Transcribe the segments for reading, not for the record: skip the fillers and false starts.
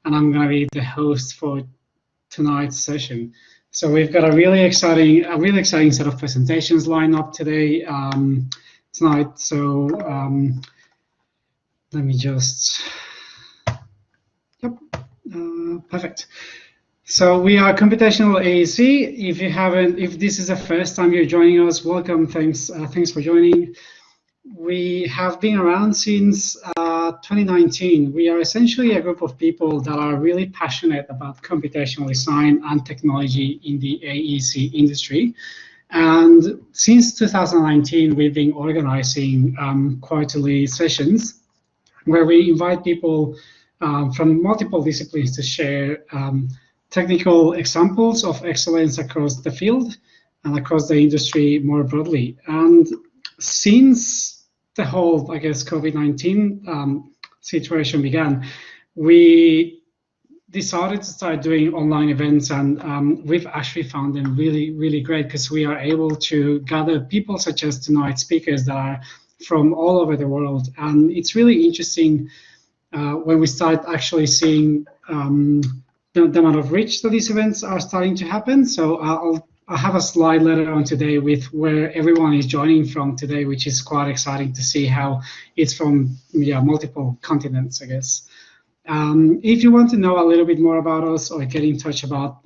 and I'm going to be the host for tonight's session. So we've got a really exciting set of presentations lined up today, tonight. So let me just, perfect. So we are Computational AEC. If this is the first time you're joining us, welcome. Thanks for joining. We have been around since 2019. We are essentially a group of people that are really passionate about computational design and technology in the AEC industry. And since 2019, we've been organizing quarterly sessions where we invite people from multiple disciplines to share technical examples of excellence across the field and across the industry more broadly. And since the whole, I guess, COVID-19 situation began, we decided to start doing online events, and we've actually found them really, really great because we are able to gather people such as tonight's speakers that are from all over the world. And it's really interesting when we start actually seeing the amount of reach that these events are starting to happen. So I'll have a slide later on today with where everyone is joining from today, which is quite exciting to see how it's from multiple continents, I guess. If you want to know a little bit more about us or get in touch about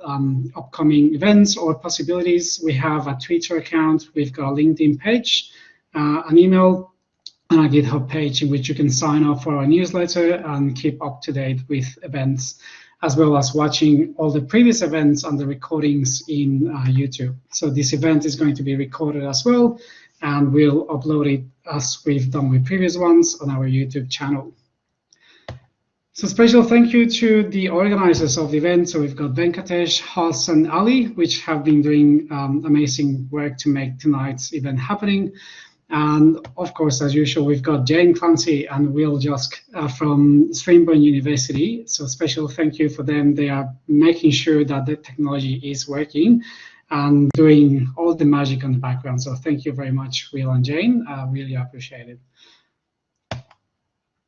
upcoming events or possibilities, we have a Twitter account, we've got a LinkedIn page, an email, and a GitHub page in which you can sign up for our newsletter and keep up to date with events, as well as watching all the previous events and the recordings in YouTube. So this event is going to be recorded as well, and we'll upload it as we've done with previous ones on our YouTube channel. So special thank you to the organizers of the event. So we've got Venkatesh, Has, and Ali, which have been doing amazing work to make tonight's event happening. And of course, as usual, we've got Jane Clancy and Will Josk from Swinburne University. So special thank you for them. They are making sure that the technology is working and doing all the magic on the background. So thank you very much, Will and Jane. I really appreciate it.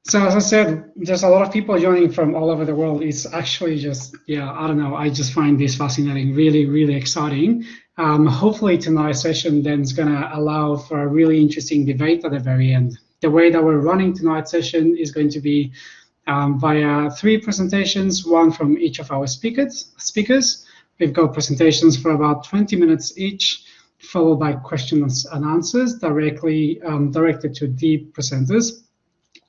So as I said, there's a lot of people joining from all over the world. It's actually just, I don't know, I just find this fascinating, really, really exciting. Hopefully tonight's session then is going to allow for a really interesting debate at the very end. The way that we're running tonight's session is going to be via 3 presentations, one from each of our speakers. We've got presentations for about 20 minutes each, followed by questions and answers directly directed to the presenters.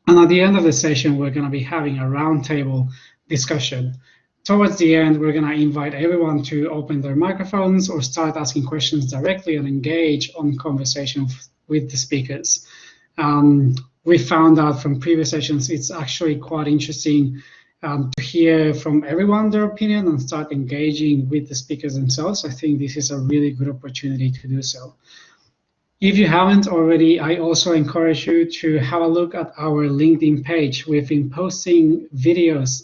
And at the end of the session, we're going to be having a roundtable discussion. Towards the end, we're going to invite everyone to open their microphones or start asking questions directly and engage on conversation with the speakers. We found out from previous sessions, it's actually quite interesting to hear from everyone their opinion and start engaging with the speakers themselves. I think this is a really good opportunity to do so. If you haven't already, I also encourage you to have a look at our LinkedIn page. We've been posting videos,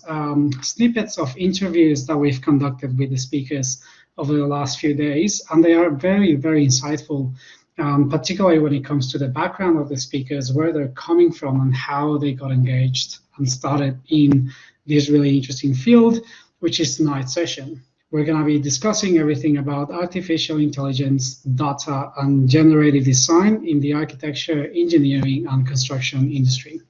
snippets of interviews that we've conducted with the speakers over the last few days, and they are very, very insightful, particularly when it comes to the background of the speakers, where they're coming from and how they got engaged and started in this really interesting field, which is tonight's session. We're going to be discussing everything about artificial intelligence, data, and generative design in the architecture, engineering, and construction industry.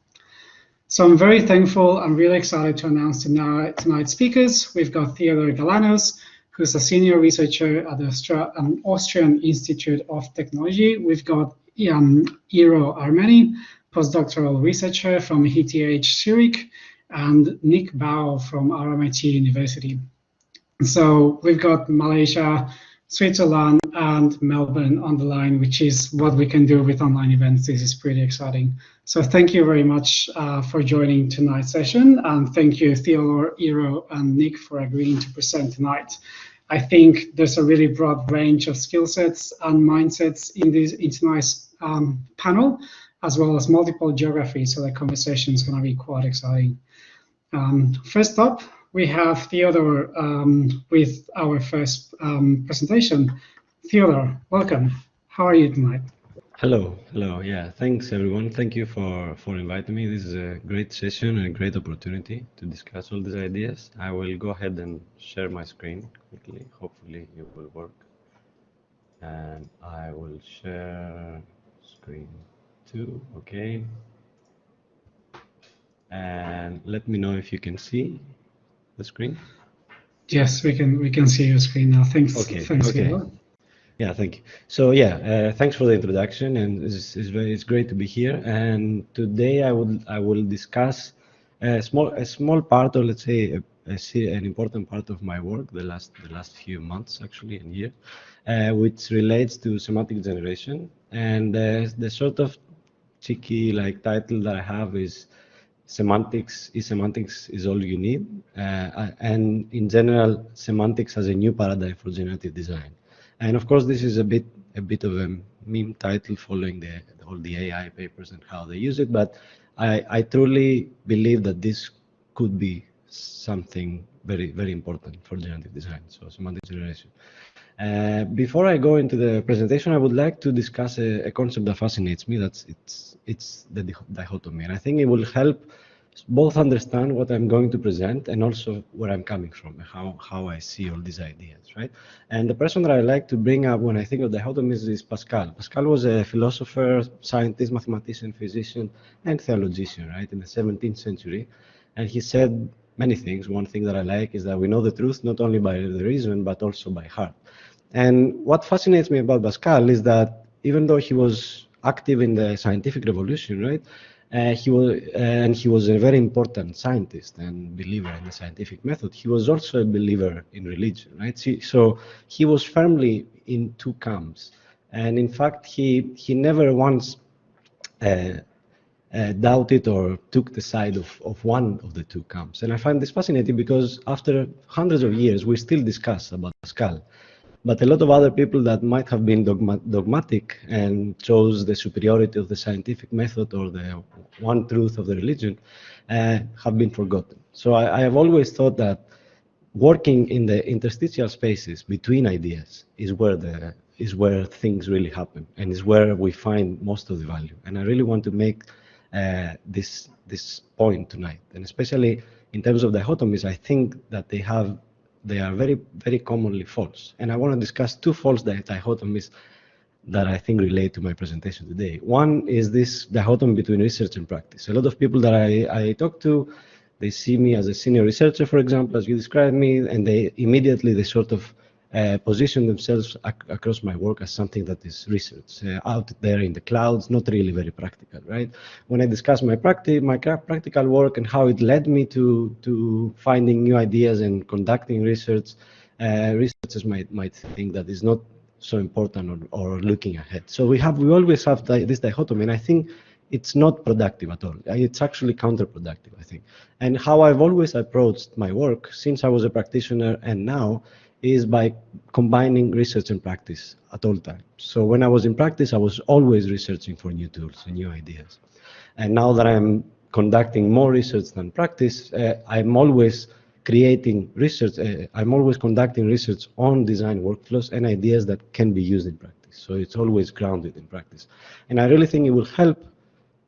So I'm very thankful and really excited to announce tonight's speakers. We've got Theodore Galanos, who's a senior researcher at the Austrian Institute of Technology. We've got Iro Armeni, postdoctoral researcher from ETHZ Zurich, and Nic Bao from RMIT University. So we've got Malaysia, Switzerland, and Melbourne on the line, which is what we can do with online events. This is pretty exciting. So thank you very much for joining tonight's session. And thank you, Theodore, Iro, and Nic, for agreeing to present tonight. I think there's a really broad range of skill sets and mindsets in tonight's panel, as well as multiple geographies. So the conversation is going to be quite exciting. First up, we have Theodore with our first presentation. Theodore, welcome. How are you tonight? Hello. Yeah, thanks everyone. Thank you for inviting me. This is a great session and a great opportunity to discuss all these ideas. I will go ahead and share my screen quickly. Hopefully it will work. And I will share screen 2. Okay. And let me know if you can see the screen. Yes, we can see your screen now. Thanks. Okay. Thanks, Okay. Iro. Yeah, thank you. So yeah, thanks for the introduction, and it's great to be here. And today I will discuss a small part, or let's say an important part of my work, the last few months actually and year, which relates to semantic generation. And the sort of cheeky like title that I have is semantics is all you need, and in general, semantics as a new paradigm for generative design. And of course, this is a bit of a meme title following all the AI papers and how they use it. But I truly believe that this could be something very important for generative design. So semantic generation. Before I go into the presentation, I would like to discuss a concept that fascinates me. It's the dichotomy, and I think it will help both understand what I'm going to present and also where I'm coming from, how I see all these ideas, right? And the person that I like to bring up when I think of dichotomies is Pascal. Pascal was a philosopher, scientist, mathematician, physician, and theologian, right, in the 17th century. And he said many things. One thing that I like is that we know the truth not only by the reason, but also by heart. And what fascinates me about Pascal is that even though he was active in the scientific revolution, right, he was a very important scientist and believer in the scientific method. He was also a believer in religion, right? So he was firmly in two camps, and in fact, he never once doubted or took the side of one of the two camps. And I find this fascinating because after hundreds of years, we still discuss about Pascal. But a lot of other people that might have been dogmatic and chose the superiority of the scientific method or the one truth of the religion have been forgotten. So I have always thought that working in the interstitial spaces between ideas is where things really happen and is where we find most of the value. And I really want to make this point tonight, and especially in terms of dichotomies, I think that they are very commonly false. And I want to discuss two false dichotomies that I think relate to my presentation today. One is this dichotomy between research and practice. A lot of people that I talk to, they see me as a senior researcher, for example, as you described me, and they sort of position themselves across my work as something that is research, out there in the clouds, not really very practical, right? When I discuss my practical work and how it led me to finding new ideas and conducting research, researchers might think that is not so important or looking ahead. So we always have this dichotomy, and I think it's not productive at all. It's actually counterproductive, I think. And how I've always approached my work since I was a practitioner and now is by combining research and practice at all times. So when I was in practice, I was always researching for new tools and new ideas. And now that I'm conducting more research than practice, I'm always creating research. I'm always conducting research on design workflows and ideas that can be used in practice. So it's always grounded in practice. And I really think it will help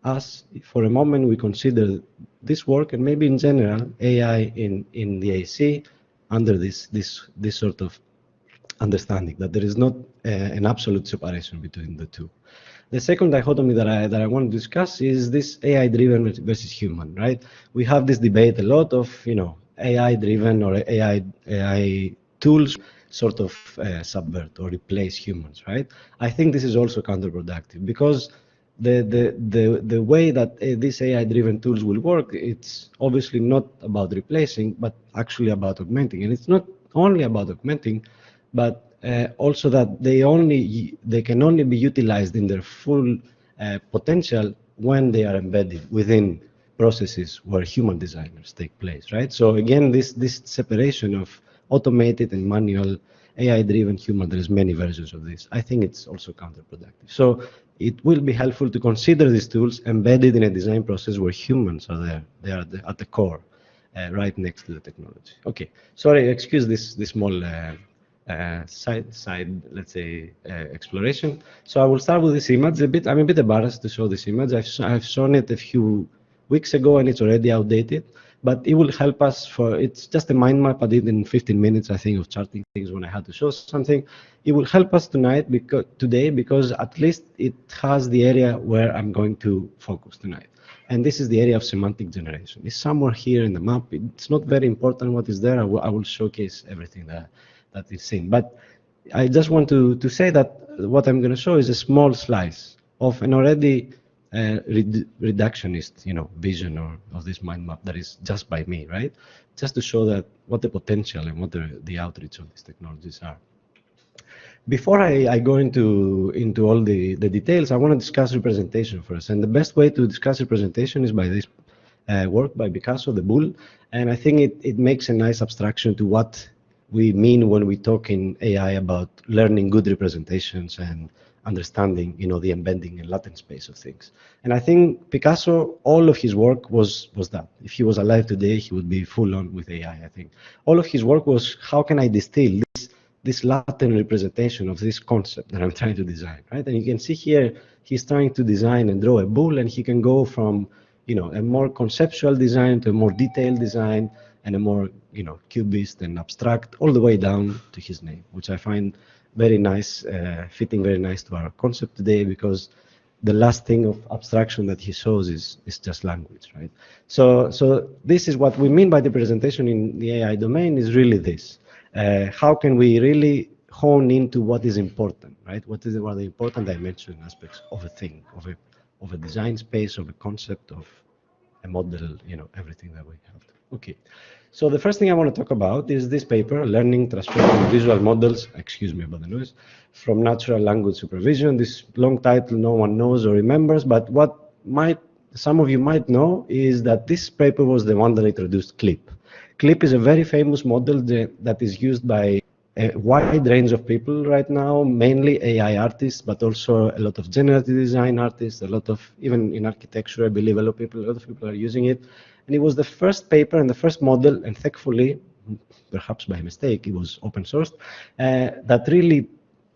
us, for a moment, we consider this work and maybe in general AI in the AEC under this sort of understanding that there is not an absolute separation between the two. The second dichotomy that I want to discuss is this AI-driven versus human, right? We have this debate a lot of, AI-driven or AI tools sort of subvert or replace humans, right? I think this is also counterproductive because the way that these AI-driven tools will work, it's obviously not about replacing, but actually about augmenting. And it's not only about augmenting, but also that they can only be utilized in their full potential when they are embedded within processes where human designers take place, right? So again, this separation of automated and manual AI-driven human, there's many versions of this. I think it's also counterproductive. So it will be helpful to consider these tools embedded in a design process where humans are there. They are at the core, right next to the technology. Okay, sorry, excuse this small let's say, exploration. So I will start with this image. I'm a bit embarrassed to show this image. I've shown it a few weeks ago and it's already outdated, but it will help us it's just a mind map I did in 15 minutes, I think, of charting things when I had to show something. It will help us today because at least it has the area where I'm going to focus tonight. And this is the area of semantic generation. It's somewhere here in the map. It's not very important what is there. I will showcase everything that is seen. But I just want to say that what I'm going to show is a small slice of an already reductionist, vision of this mind map that is just by me, right? Just to show that what the potential and what the outreach of these technologies are. Before I go into all the details, I want to discuss representation first. And the best way to discuss representation is by this work by Picasso, the bull. And I think it makes a nice abstraction to what we mean when we talk in AI about learning good representations and understanding, the embedding and latent space of things. And I think Picasso, all of his work was that. If he was alive today, he would be full on with AI, I think. All of his work was, how can I distill this latent representation of this concept that I'm trying to design, right? And you can see here, he's trying to design and draw a bull, and he can go from, a more conceptual design to a more detailed design and a more, cubist and abstract, all the way down to his name, which I find very nice, fitting very nice to our concept today, because the last thing of abstraction that he shows is just language, right? So this is what we mean by the representation in the AI domain, is really this. How can we really hone into what is important, right? What are the important dimension aspects of a thing, of a design space, of a concept, of a model, everything that we have. Okay, so the first thing I want to talk about is this paper, Learning Transforming Visual Models, excuse me about the noise, from Natural Language Supervision. This long title no one knows or remembers, but what some of you might know is that this paper was the one that introduced CLIP. CLIP is a very famous model that is used by a wide range of people right now, mainly AI artists, but also a lot of generative design artists, a lot of, even in architecture, I believe a lot of people are using it. And it was the first paper and the first model, and thankfully, perhaps by mistake, it was open sourced, that really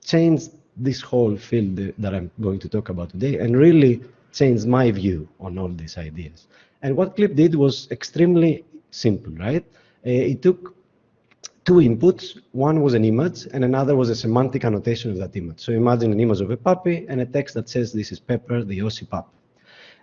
changed this whole field that I'm going to talk about today, and really changed my view on all these ideas. And what CLIP did was extremely simple, right? It took two inputs. One was an image, and another was a semantic annotation of that image. So imagine an image of a puppy and a text that says, this is Pepper, the Aussie pup.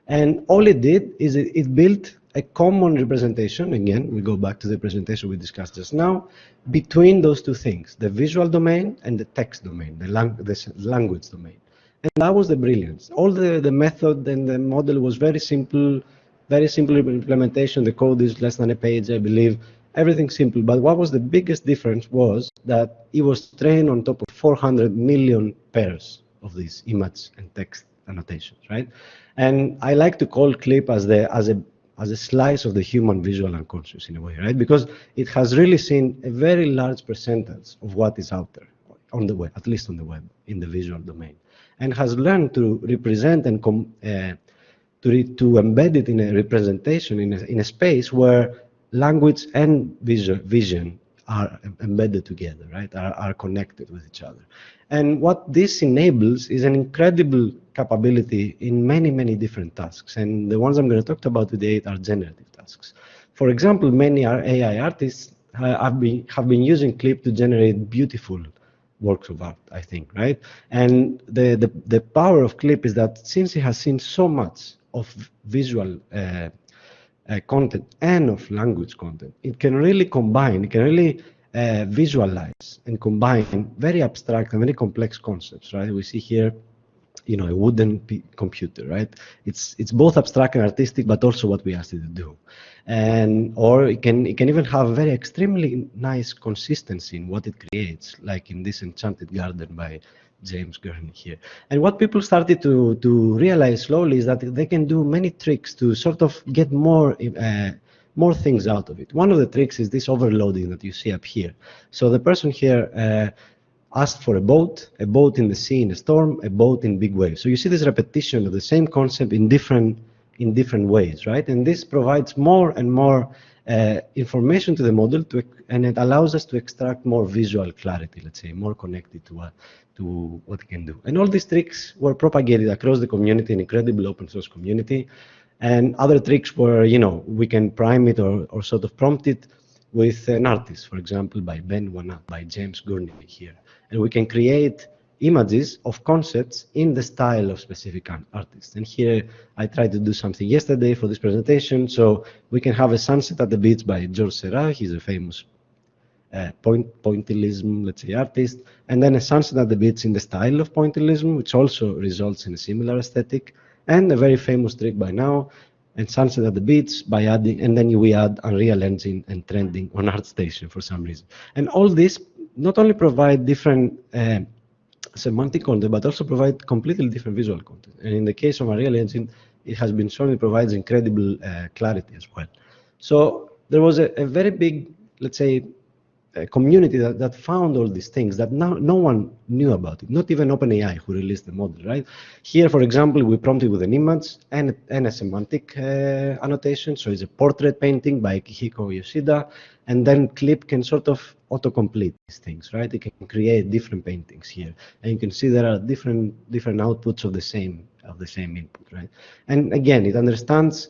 And all it did is it built a common representation, again, we go back to the presentation we discussed just now, between those two things, the visual domain and the text domain, the language domain. And that was the brilliance. All the method and the model was very simple implementation. The code is less than a page, I believe. Everything simple. But what was the biggest difference was that it was trained on top of 400 million pairs of these image and text annotations, right? And I like to call CLIP as a slice of the human visual unconscious in a way, right? Because it has really seen a very large percentage of what is out there on the web, at least on the web, in the visual domain, and has learned to represent and to embed it in a representation in a space where language and vision are embedded together, right? Are connected with each other. And what this enables is an incredible capability in many different tasks. And the ones I'm going to talk about today are generative tasks. For example, many AI artists have been using CLIP to generate beautiful works of art, I think, right? And the power of CLIP is that since it has seen so much of visual content and of language content, it can really combine, it can really visualize and combine very abstract and very complex concepts, right? We see here, a wooden computer, right? It's both abstract and artistic, but also what we asked it to do. Or it can even have very extremely nice consistency in what it creates, like in this Enchanted Garden by James Gurney here. And what people started to realize slowly is that they can do many tricks to sort of get more things out of it. One of the tricks is this overloading that you see up here. So the person here asked for a boat in the sea in a storm, a boat in big waves. So you see this repetition of the same concept in different ways, right? And this provides more and more information to the model, and it allows us to extract more visual clarity, let's say, more connected to what it can do. And all these tricks were propagated across the community, an incredible open source community. And other tricks were, we can prime it or sort of prompt it with an artist, for example, by Ben Wana, by James Gurney here. And we can create images of concepts in the style of specific artists. And here I tried to do something yesterday for this presentation. So we can have a sunset at the beach by Georges Seurat. He's a famous pointillism, let's say, artist. And then a sunset at the beach in the style of pointillism, which also results in a similar aesthetic. And a very famous trick by now, and sunset at the beach by adding, and then we add Unreal Engine and trending on ArtStation for some reason. And all this not only provide different semantic content, but also provide completely different visual content. And in the case of Unreal Engine, it has been shown it provides incredible clarity as well. So there was a very big, let's say, a community that found all these things that now no one knew about it, not even OpenAI, who released the model, right? Here, for example, we prompted with an image and a semantic annotation. So it's a portrait painting by Kihiko Yoshida, and then Clip can sort of autocomplete these things, right? It can create different paintings here, and you can see there are different outputs of the same input, right? And again, it understands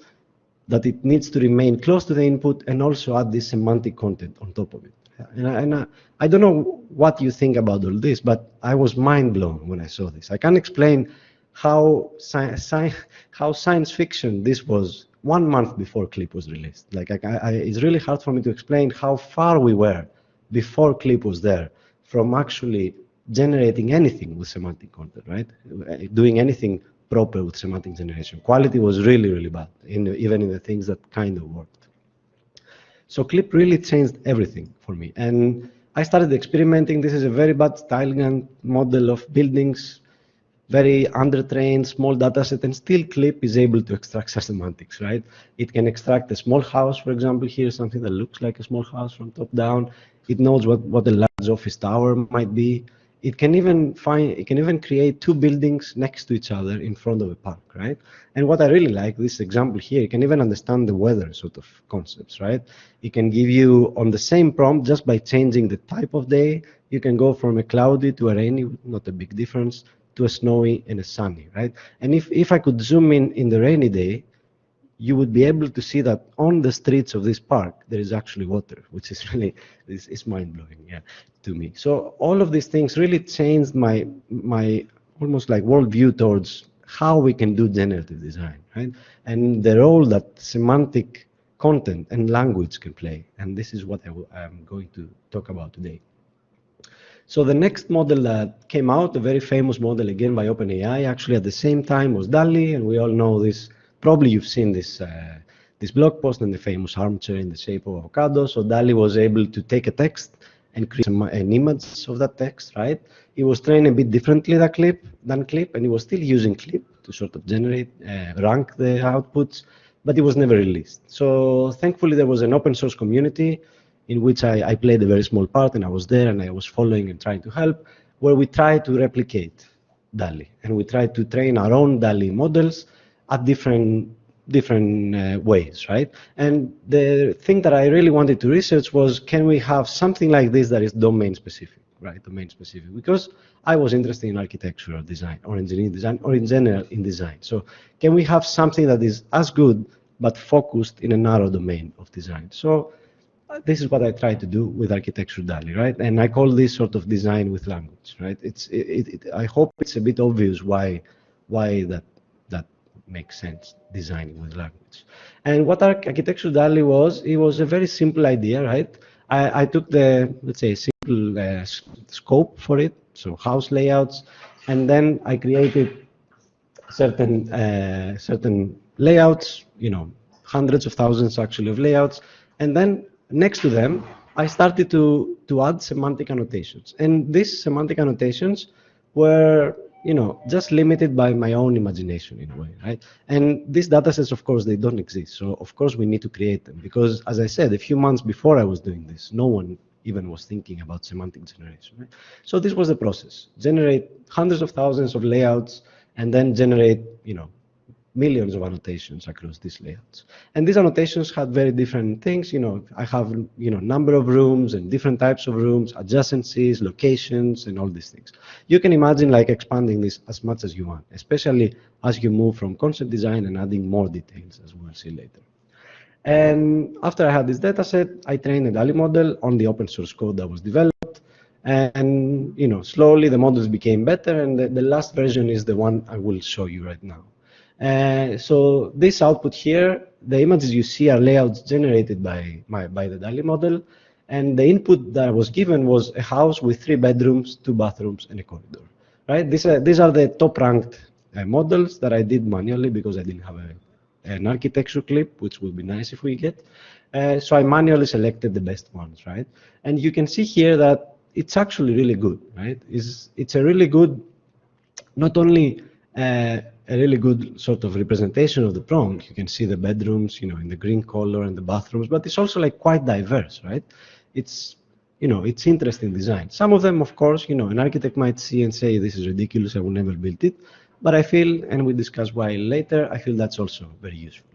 that it needs to remain close to the input and also add this semantic content on top of it. And I don't know what you think about all this, but I was mind blown when I saw this. I can't explain how science fiction this was 1 month before Clip was released. Like it's really hard for me to explain how far we were before Clip was there from actually generating anything with semantic content, right? Doing anything proper with semantic generation. Quality was really, really bad, even in the things that kind of worked. So Clip really changed everything for me. And I started experimenting. This is a very bad style model of buildings, very undertrained, small data set, and still Clip is able to extract semantics, right? It can extract a small house, for example, here, something that looks like a small house from top down. It knows what a large office tower might be. It can even create two buildings next to each other in front of a park, right? And what I really like, this example here, it can even understand the weather sort of concepts, right? It can give you on the same prompt, just by changing the type of day, you can go from a cloudy to a rainy, not a big difference, to a snowy and a sunny, right? And if I could zoom in the rainy day, you would be able to see that on the streets of this park, there is actually water, which is really, it's mind-blowing, yeah, to me. So all of these things really changed my almost like worldview towards how we can do generative design, right? And the role that semantic content and language can play. And this is what I'm going to talk about today. So the next model that came out, a very famous model again by OpenAI, actually at the same time was DALL-E, and we all know this. Probably you've seen this blog post and the famous armchair in the shape of avocado. So DALL-E was able to take a text and create an image of that text, right? It was trained a bit differently than Clip, and it was still using Clip to sort of generate, rank the outputs, but it was never released. So thankfully there was an open source community in which I played a very small part, and I was there and I was following and trying to help, where we tried to replicate DALL-E, and we tried to train our own DALL-E models at different ways, right? And the thing that I really wanted to research was, can we have something like this that is domain specific, right? Domain specific, because I was interested in architectural design or engineering design or in general in design. So can we have something that is as good but focused in a narrow domain of design? So this is what I try to do with architecture DALL-E, right? And I call this sort of design with language, right? I hope it's a bit obvious why that makes sense, designing with language. And what architecture DALL-E was, it was a very simple idea, right? I took the, let's say, simple scope for it, so house layouts, and then I created certain layouts, hundreds of thousands actually of layouts, and then next to them, I started to add semantic annotations. And these semantic annotations were, just limited by my own imagination in a way, right? And these datasets, of course, they don't exist. So of course we need to create them, because as I said, a few months before I was doing this, no one even was thinking about semantic generation, right? So this was the process: generate hundreds of thousands of layouts, and then generate, millions of annotations across these layouts. And these annotations had very different things. I have, number of rooms and different types of rooms, adjacencies, locations, and all these things. You can imagine like expanding this as much as you want, especially as you move from concept design and adding more details, as we'll see later. And after I had this data set, I trained a DALL-E model on the open source code that was developed. And slowly the models became better, and the last version is the one I will show you right now. So this output here, the images you see are layouts generated by the DALL-E model, and the input that was given was a house with 3 bedrooms, 2 bathrooms, and a corridor. Right? These are the top-ranked models that I did manually because I didn't have an architecture clip, which would be nice if we get. So I manually selected the best ones, right? And you can see here that it's actually really good, right? It's a really good, not only a really good sort of representation of the prompt. You can see the bedrooms, in the green color, and the bathrooms, but it's also like quite diverse, right? It's interesting design. Some of them, of course, an architect might see and say, this is ridiculous, I will never build it. But I feel, and we discuss why later, I feel that's also very useful.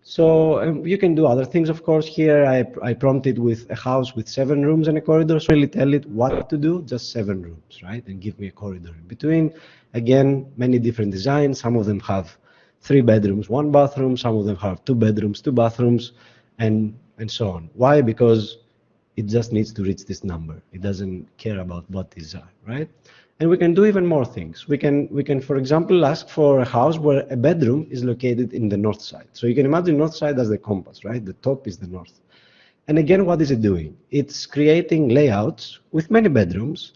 So you can do other things, of course. Here I prompted with a house with 7 rooms and a corridor, so really tell it what to do, just 7 rooms, right? And give me a corridor in between. Again, many different designs. Some of them have 3 bedrooms, 1 bathroom. Some of them have 2 bedrooms, 2 bathrooms, and so on. Why? Because it just needs to reach this number. It doesn't care about what these are, right? And we can do even more things. We can, for example, ask for a house where a bedroom is located in the north side. So you can imagine north side as the compass, right? The top is the north. And again, what is it doing? It's creating layouts with many bedrooms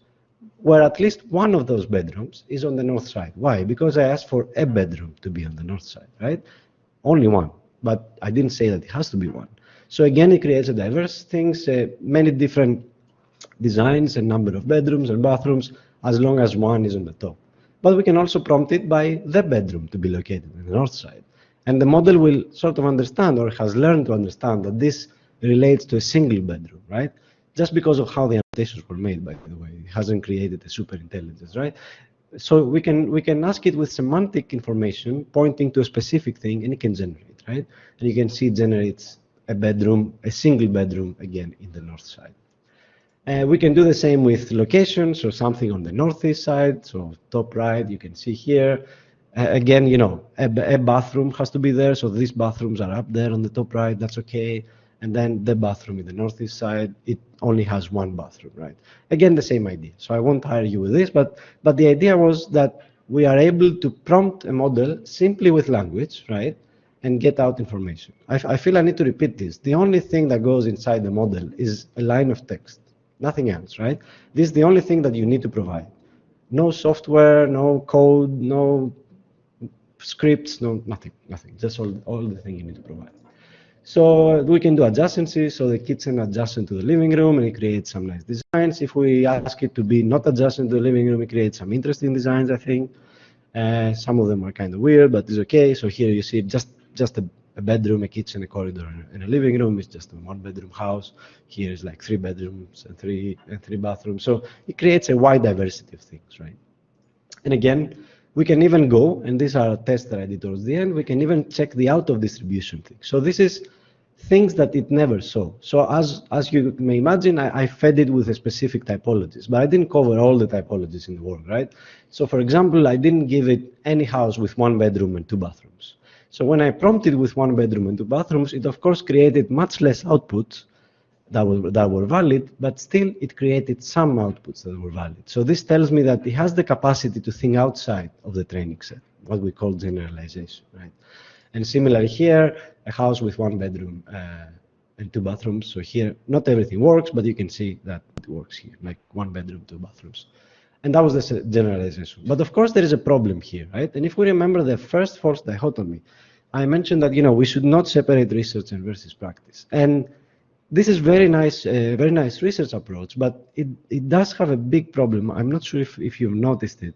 where at least one of those bedrooms is on the north side. Why? Because I asked for a bedroom to be on the north side, right? Only one, but I didn't say that it has to be one. So again, it creates a diverse things, many different designs and number of bedrooms and bathrooms, as long as one is on the top. But we can also prompt it by the bedroom to be located on the north side. And the model will sort of understand, or has learned to understand, that this relates to a single bedroom, right? Just because of how the annotations were made, by the way. It hasn't created a super intelligence, right? So we can ask it with semantic information pointing to a specific thing, and it can generate, right? And you can see it generates a bedroom, a single bedroom, again, in the north side. We can do the same with locations, or something on the northeast side. So top right, you can see here. Again, a bathroom has to be there. So these bathrooms are up there on the top right. That's okay. And then the bathroom in the northeast side, it only has 1 bathroom, right? Again, the same idea. So I won't tire you with this, but the idea was that we are able to prompt a model simply with language, right? And get out information. I feel I need to repeat this. The only thing that goes inside the model is a line of text. Nothing else, right? This is the only thing that you need to provide. No software, no code, no scripts, no nothing. Just all the thing you need to provide. So we can do adjacencies. So the kitchen adjacent to the living room, and it creates some nice designs. If we ask it to be not adjacent to the living room, it creates some interesting designs, I think. Some of them are kind of weird, but it's okay. So here you see just a bedroom, a kitchen, a corridor, and a living room. Is just a 1-bedroom house. Here is like 3 bedrooms and three bathrooms. So it creates a wide diversity of things, right? And again, we can even go, and these are tests that I did towards the end, we can even check the out of distribution thing. So this is things that it never saw. So as you may imagine, I fed it with a specific typologies, but I didn't cover all the typologies in the world, right? So for example, I didn't give it any house with 1 bedroom and 2 bathrooms. So when I prompted with 1 bedroom and 2 bathrooms, it of course created much less outputs that were valid, but still it created some outputs that were valid. So this tells me that it has the capacity to think outside of the training set, what we call generalization, right? And similarly here, a house with 1 bedroom and 2 bathrooms. So here, not everything works, but you can see that it works here, like 1 bedroom, 2 bathrooms. And that was the generalization. But of course, there is a problem here, right? And if we remember the first false dichotomy, I mentioned that we should not separate research and versus practice. And this is very nice research approach, but it does have a big problem. I'm not sure if you've noticed it,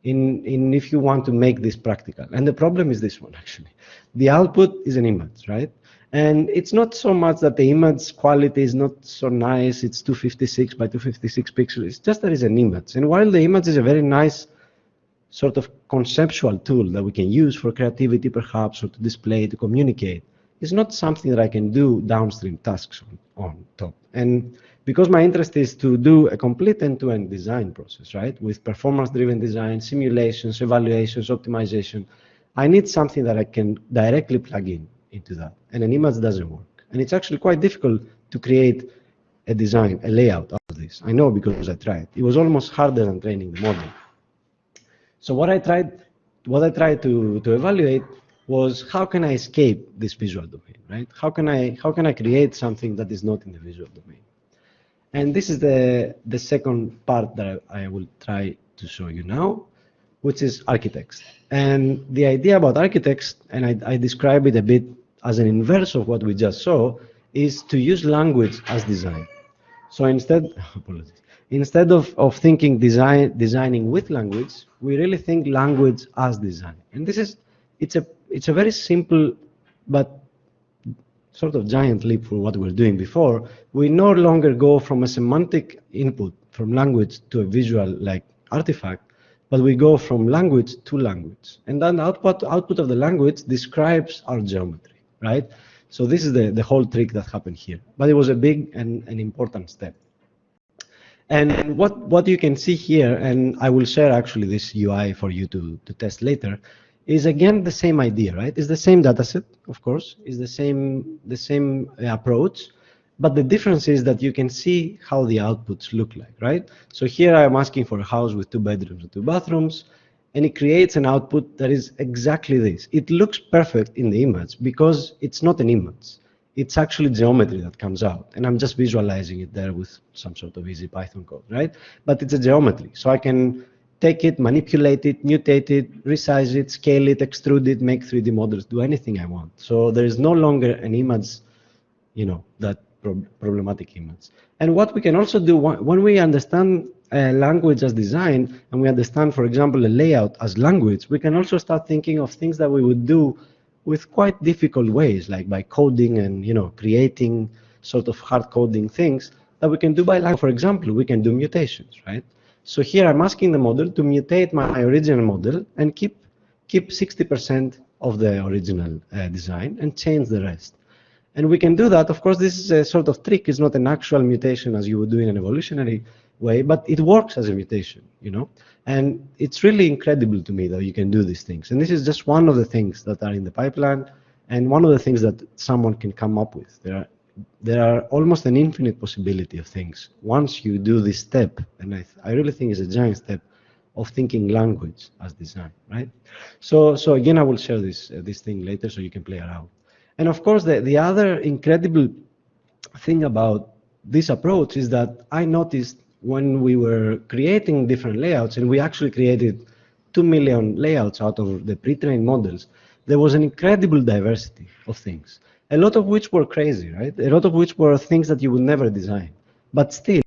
in if you want to make this practical. And the problem is this one, actually. The output is an image, right? And it's not so much that the image quality is not so nice. It's 256 by 256 pixels. It's just that it's an image. And while the image is a very nice sort of conceptual tool that we can use for creativity perhaps, or to display, to communicate, is not something that I can do downstream tasks on top. And because my interest is to do a complete end-to-end design process, right, with performance-driven design, simulations, evaluations, optimization, I need something that I can directly plug into that. And an image doesn't work. And it's actually quite difficult to create a design, a layout out of this. I know because I tried. It was almost harder than training the model. So what I tried to evaluate was, how can I escape this visual domain, right? How can I create something that is not in the visual domain? And this is the second part that I will try to show you now, which is architects. And the idea about architects, and I describe it a bit as an inverse of what we just saw, is to use language as design. So instead of thinking designing with language, we really think language as design. And it's a very simple but sort of giant leap for what we were doing before. We no longer go from a semantic input from language to a visual like artifact, but we go from language to language. And then the output of the language describes our geometry, right? So this is the whole trick that happened here. But it was a big and an important step. And what you can see here, and I will share actually this UI for you to test later, is again the same idea, right? It's the same dataset, of course, it's the same approach, but the difference is that you can see how the outputs look like, right? So here I'm asking for a house with 2 bedrooms and 2 bathrooms, and it creates an output that is exactly this. It looks perfect in the image because it's not an image. It's actually geometry that comes out, and I'm just visualizing it there with some sort of easy Python code, right? But it's a geometry, so I can take it, manipulate it, mutate it, resize it, scale it, extrude it, make 3D models, do anything I want. So there is no longer an image, that problematic image. And what we can also do when we understand language as design, and we understand, for example, a layout as language, we can also start thinking of things that we would do with quite difficult ways, like by coding and creating sort of hard coding things that we can do by language. For example, we can do mutations, right? So here I'm asking the model to mutate my original model and keep 60% of the original design and change the rest. And we can do that. Of course, this is a sort of trick. It's not an actual mutation as you would do in an evolutionary way, but it works as a mutation, And it's really incredible to me that you can do these things. And this is just one of the things that are in the pipeline, and one of the things that someone can come up with. There are almost an infinite possibility of things once you do this step, and I really think it's a giant step of thinking language as design, right? So again, I will share this thing later so you can play around. And of course, the other incredible thing about this approach is that I noticed when we were creating different layouts, and we actually created 2 million layouts out of the pre-trained models, there was an incredible diversity of things, a lot of which were crazy, right? A lot of which were things that you would never design. But still,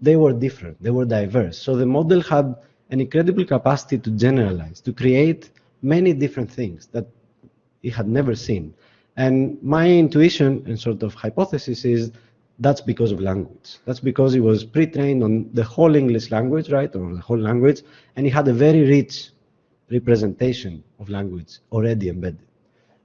they were different, they were diverse. So the model had an incredible capacity to generalize, to create many different things that it had never seen. And my intuition and sort of hypothesis is that's because of language. That's because it was pre-trained on the whole English language, right, or the whole language, and it had a very rich representation of language already embedded.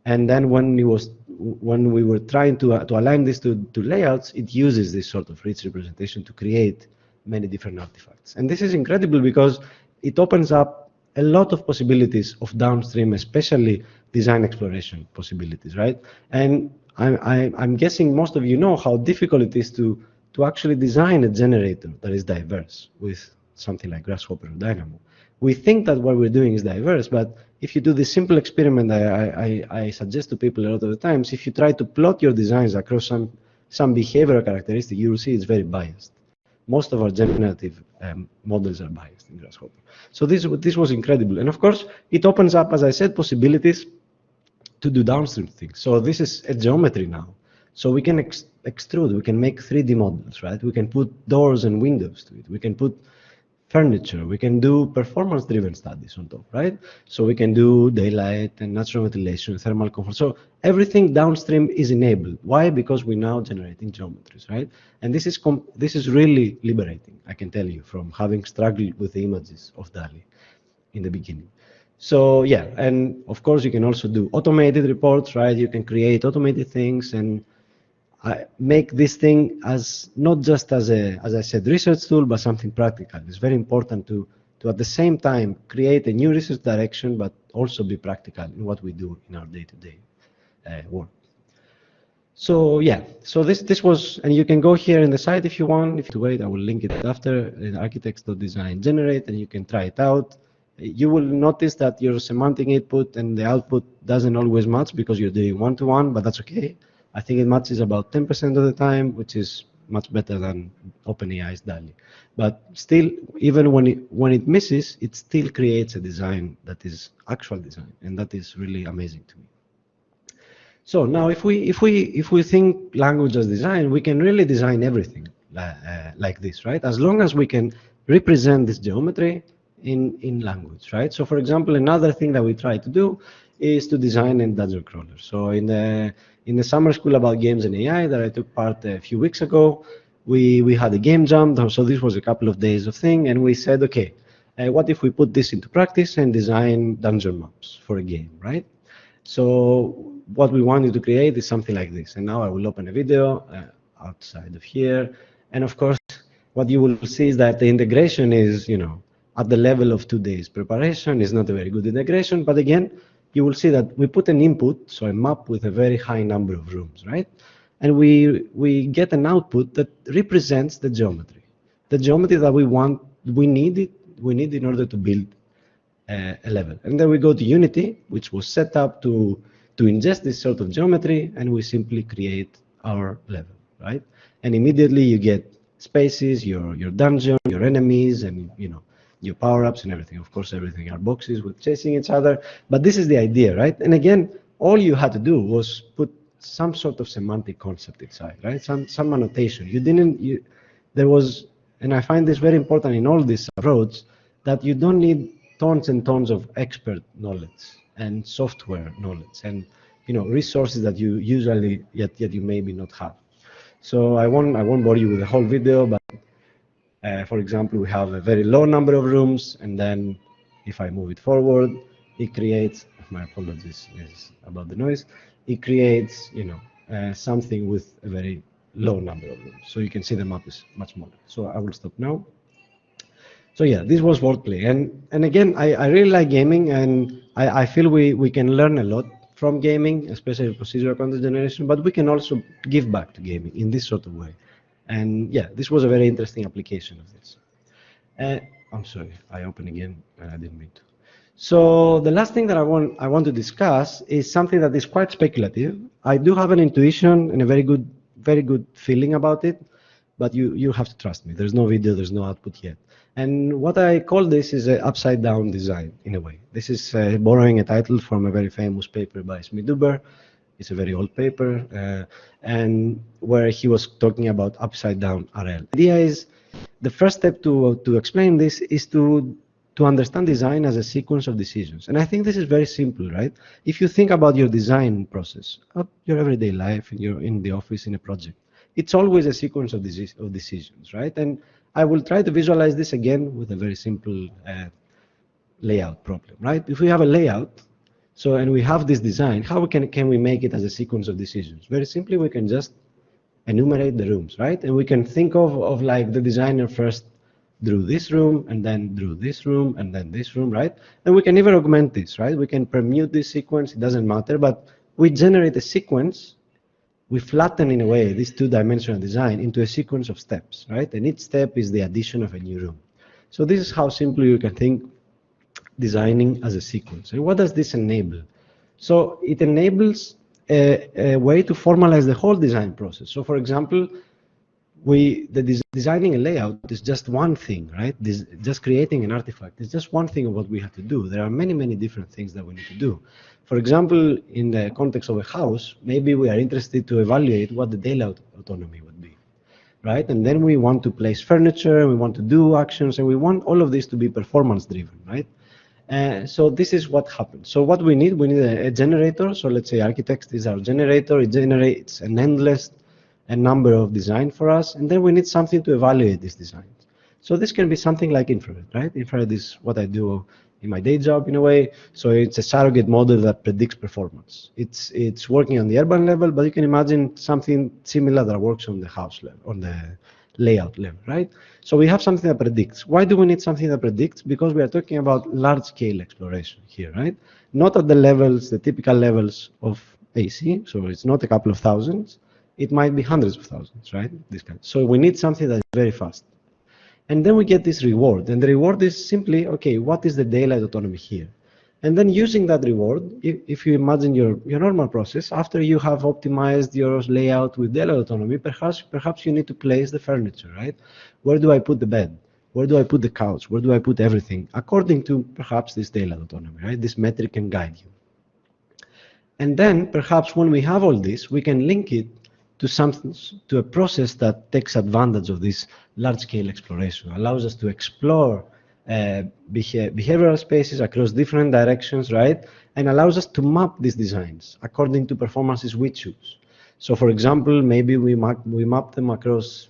And then when we were trying to align this to layouts, it uses this sort of rich representation to create many different artifacts. And this is incredible because it opens up a lot of possibilities of downstream, especially design exploration possibilities, right? And I'm guessing most of you know how difficult it is to actually design a generator that is diverse with something like Grasshopper or Dynamo. We think that what we're doing is diverse, but if you do this simple experiment I suggest to people a lot of the times, if you try to plot your designs across some behavioral characteristic, you will see it's very biased. Most of our generative models are biased in Grasshopper. So this was incredible. And of course, it opens up, as I said, possibilities to do downstream things. So this is a geometry now. So we can extrude, we can make 3D models, right? We can put doors and windows to it. We can put furniture. We can do performance-driven studies on top, right? So we can do daylight and natural ventilation, thermal comfort. So everything downstream is enabled. Why? Because we're now generating geometries, right? And this is really liberating, I can tell you, from having struggled with the images of DALL-E. in the beginning. So yeah, and of course you can also do automated reports, right? You can create automated things and make this thing as not just as I said, research tool, but something practical. It's very important to at the same time create a new research direction, but also be practical in what we do in our day-to-day work. So yeah, so this was, and you can go here in the site if you want. If you wait, I will link it after in architects.design generate, and you can try it out. You will notice that your semantic input and the output doesn't always match because you're doing one-to-one, but that's okay. I think it matches about 10% of the time, which is much better than OpenAI's DALL-E. But still, even when it misses, it still creates a design that is actual design, and that is really amazing to me. So now, if we think language as design, we can really design everything like this, right? As long as we can represent this geometry in language, right? So, for example, another thing that we try to do is to design a dungeon crawler. So, in the summer school about games and AI that I took part a few weeks ago, we had a game jam. So this was a couple of days of thing, and we said, okay, what if we put this into practice and design dungeon maps for a game, right? So what we wanted to create is something like this. And now I will open a video outside of here. And of course, what you will see is that the integration is, at the level of 2 days preparation. Is not a very good integration. But again, you will see that we put an input, so a map with a very high number of rooms, right? And we get an output that represents the geometry. The geometry that we need in order to build a level. And then we go to Unity, which was set up to ingest this sort of geometry, and we simply create our level, right? And immediately you get spaces, your dungeon, your enemies, and your power-ups and everything. Of course, everything are boxes with chasing each other, but this is the idea, right? And again, all you had to do was put some sort of semantic concept inside, right? Some annotation. There was, and I find this very important in all this approach, that you don't need tons and tons of expert knowledge and software knowledge and resources that you usually yet you maybe not have. So I won't bore you with the whole video, but for example, we have a very low number of rooms, and then if I move it forward, it creates, my apologies about the noise, it creates something with a very low number of rooms. So you can see the map is much smaller. So I will stop now. So yeah, this was wordplay, and again, I really like gaming, and I feel we can learn a lot from gaming, especially procedural content generation, but we can also give back to gaming in this sort of way. And yeah, this was a very interesting application of this. I'm sorry, I opened again, and I didn't mean to. So the last thing that I want to discuss is something that is quite speculative. I do have an intuition and a very good feeling about it, but you have to trust me. There's no video, there's no output yet. And what I call this is an upside down design, in a way. This is borrowing a title from a very famous paper by Schmid-Huber. It's a very old paper, and where he was talking about upside down RL. The idea is, the first step to explain this is to understand design as a sequence of decisions. And I think this is very simple, right? If you think about your design process, of your everyday life, you're in the office, in a project, it's always a sequence of decisions, right? And I will try to visualize this again with a very simple layout problem, right? If we have a layout, and we have this design, how can we make it as a sequence of decisions? Very simply, we can just enumerate the rooms, right? And we can think of like the designer first drew this room, and then drew this room, and then this room, right? And we can even augment this, right? We can permute this sequence, it doesn't matter, but we generate a sequence. We flatten, in a way, this two-dimensional design into a sequence of steps, right? And each step is the addition of a new room. So this is how simply you can think designing as a sequence. And what does this enable? So it enables a way to formalize the whole design process. So for example, designing a layout is just one thing, right? Just creating an artifact is just one thing of what we have to do. There are many, many different things that we need to do. For example, in the context of a house, maybe we are interested to evaluate what the layout autonomy would be, right? And then we want to place furniture, we want to do actions, and we want all of this to be performance driven, right? So this is what happens. So what we need a generator. So let's say architects is our generator. It generates an endless number of design for us, and then we need something to evaluate these designs. So this can be something like infrared, right? Infrared is what I do my day job in a way. So it's a surrogate model that predicts performance. It's working on the urban level, but you can imagine something similar that works on the house level, on the layout level, right? So we have something that predicts. Why do we need something that predicts? Because we are talking about large-scale exploration here, right? Not at the levels, the typical levels of AC. So it's not a couple of thousands. It might be hundreds of thousands, right? This kind. So we need something that is very fast. And then we get this reward. And the reward is simply, okay, what is the daylight autonomy here? And then using that reward, if you imagine your normal process, after you have optimized your layout with daylight autonomy, perhaps you need to place the furniture, right? Where do I put the bed? Where do I put the couch? Where do I put everything? According to perhaps this daylight autonomy, right? This metric can guide you. And then perhaps when we have all this, we can link it to something, to a process that takes advantage of this large-scale exploration, allows us to explore behavioral spaces across different directions, right? And allows us to map these designs according to performances we choose. So, for example, maybe we map them across,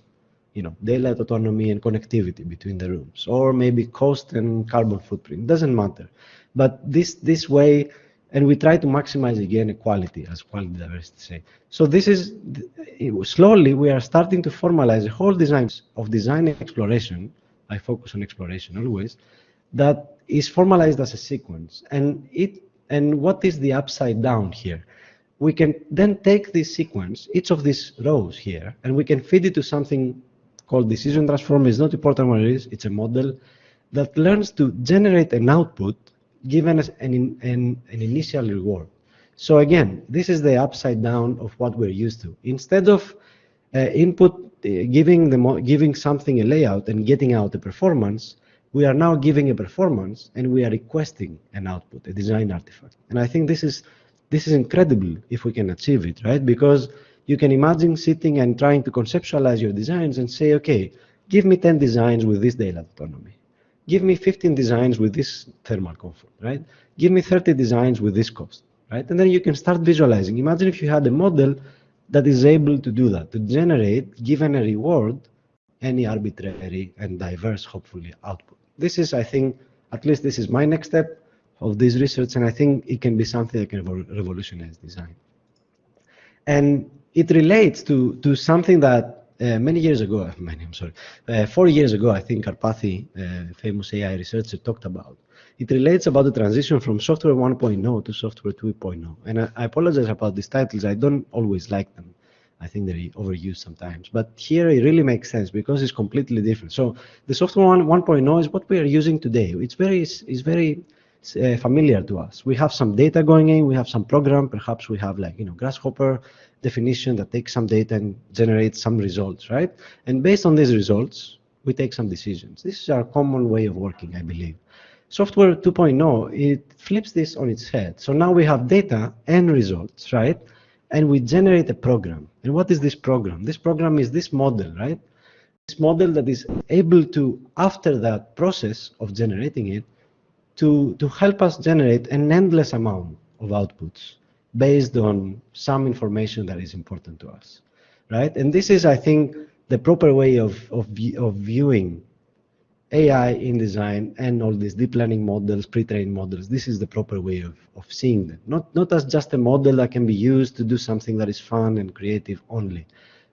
daylight autonomy and connectivity between the rooms, or maybe cost and carbon footprint. Doesn't matter, but this way. And we try to maximize again equality, as quality diversity say. So this is, slowly we are starting to formalize a whole design of design exploration. I focus on exploration always, that is formalized as a sequence. And what is the upside down here? We can then take this sequence, each of these rows here, and we can feed it to something called decision transformer. It's not important what it is, it's a model that learns to generate an output given us an initial reward. So again, this is the upside down of what we're used to. Instead of giving something a layout and getting out a performance, we are now giving a performance and we are requesting an output, a design artifact. And I think this is incredible if we can achieve it, right? Because you can imagine sitting and trying to conceptualize your designs and say, okay, give me 10 designs with this daylight autonomy. Give me 15 designs with this thermal comfort, right? Give me 30 designs with this cost, right? And then you can start visualizing. Imagine if you had a model that is able to do that, to generate, given a reward, any arbitrary and diverse, hopefully, output. This is, I think, at least this is my next step of this research, and I think it can be something that can revolutionize design. And it relates to something that 4 years ago, I think Karpathy, famous AI researcher, talked about. It relates about the transition from software 1.0 to software 2.0. And I apologize about these titles. I don't always like them. I think they're overused sometimes. But here it really makes sense because it's completely different. So the software 1.0 is what we are using today. It's very familiar to us. We have some data going in, we have some program, perhaps we have like, Grasshopper definition that takes some data and generates some results, right? And based on these results, we take some decisions. This is our common way of working, I believe. Software 2.0, it flips this on its head. So now we have data and results, right? And we generate a program. And what is this program? This program is this model, right? This model that is able to, after that process of generating it, to help us generate an endless amount of outputs based on some information that is important to us, right? And this is, I think, the proper way of viewing AI in design and all these deep learning models, pre-trained models. This is the proper way of seeing them. Not as just a model that can be used to do something that is fun and creative only,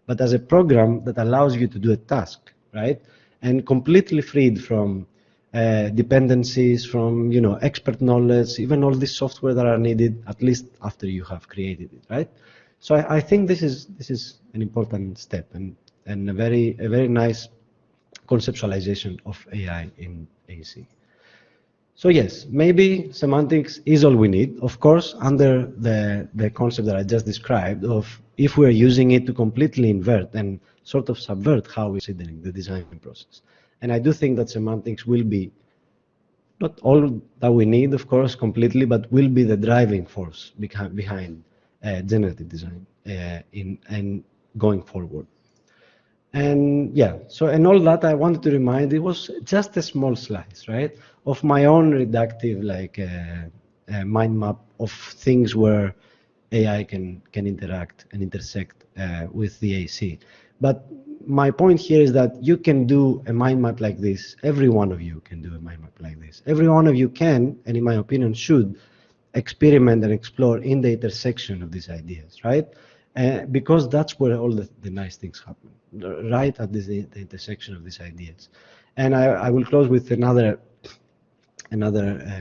but as a program that allows you to do a task, right? And completely freed from dependencies, from expert knowledge, even all this software that are needed, at least after you have created it, right? So I think this is an important step and a very nice conceptualization of AI in AEC. So yes, maybe semantics is all we need, of course, under the concept that I just described of if we're using it to completely invert and sort of subvert how we're considering the design process. And I do think that semantics will be not all that we need, of course, completely, but will be the driving force behind generative design and going forward. And yeah, so and all that I wanted to remind, it was just a small slice, right, of my own reductive mind map of things where AI can interact and intersect with the AEC. But my point here is that you can do a mind map like this. Every one of you can do a mind map like this. Every one of you can, and in my opinion should, experiment and explore in the intersection of these ideas, right? Because that's where all the nice things happen, right at the intersection of these ideas. And I will close with another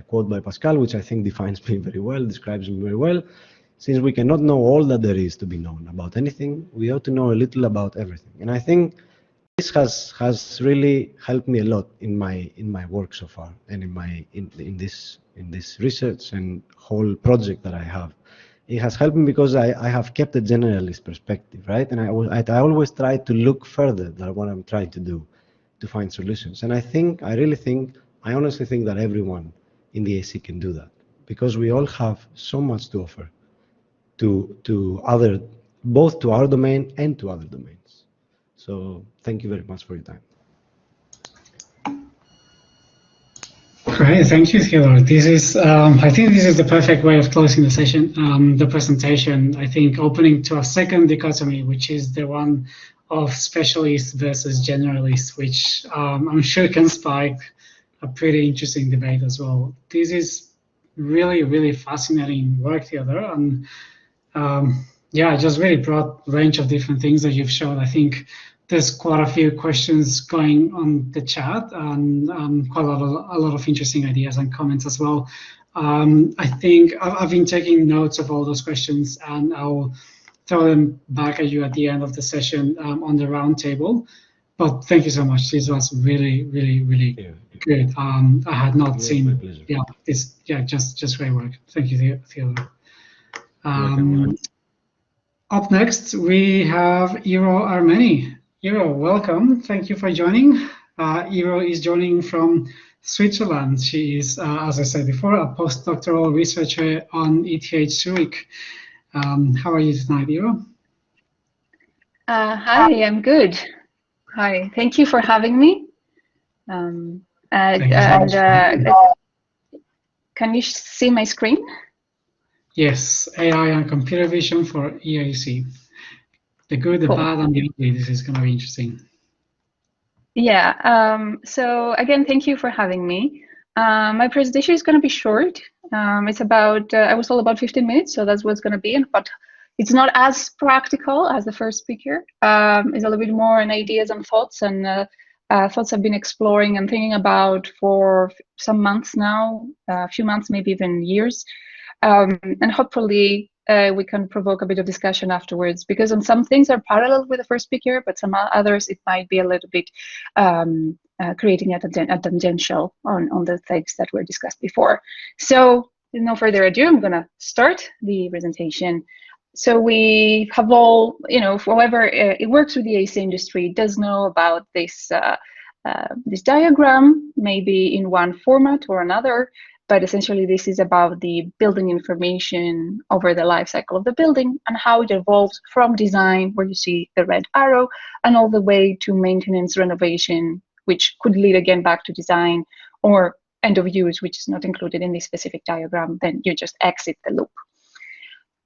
quote by Pascal, which I think defines me very well, describes me very well. Since we cannot know all that there is to be known about anything, we ought to know a little about everything. And I think this has really helped me a lot in my work so far, and in this research and whole project that I have. It has helped me because I have kept a generalist perspective, right? And I always try to look further than what I'm trying to do to find solutions. And I honestly think that everyone in the AC can do that, because we all have so much to offer both to our domain and to other domains. So thank you very much for your time. Great, thank you, Theodore. This is, I think this is the perfect way of closing the session, the presentation. I think opening to a second dichotomy, which is the one of specialists versus generalists, which I'm sure can spike a pretty interesting debate as well. This is really, really fascinating work, Theodore, and yeah, just really broad range of different things that you've shown. I think there's quite a few questions going on the chat, and quite a lot of interesting ideas and comments as well. I think I've been taking notes of all those questions, and I'll throw them back at you at the end of the session on the roundtable. But thank you so much. This was really, really, really good. I had not seen, just great work. Thank you, Theodore. Up next, we have Iro Armeni. Iro, welcome. Thank you for joining. Iro is joining from Switzerland. She is, as I said before, a postdoctoral researcher on ETHZ Zurich. How are you tonight, Iro? Hi, I'm good. Hi, thank you for having me. Can you see my screen? Yes, AI and computer vision for EAC. The good, the bad, and the ugly. This is going to be interesting. Yeah, so again, thank you for having me. My presentation is going to be short. It's about, I was told about 15 minutes, so that's what it's going to be. But it's not as practical as the first speaker. It's a little bit more on ideas and thoughts, and thoughts I've been exploring and thinking about for some months now, a few months, maybe even years. And hopefully we can provoke a bit of discussion afterwards, because on some things are parallel with the first speaker, but some others it might be a little bit creating a tangential on the things that were discussed before. So with no further ado, I'm going to start the presentation. So we have all, whoever it works with the AC industry does know about this this diagram, maybe in one format or another. But essentially, this is about the building information over the life cycle of the building and how it evolves from design, where you see the red arrow, and all the way to maintenance, renovation, which could lead again back to design, or end of use, which is not included in this specific diagram. Then you just exit the loop.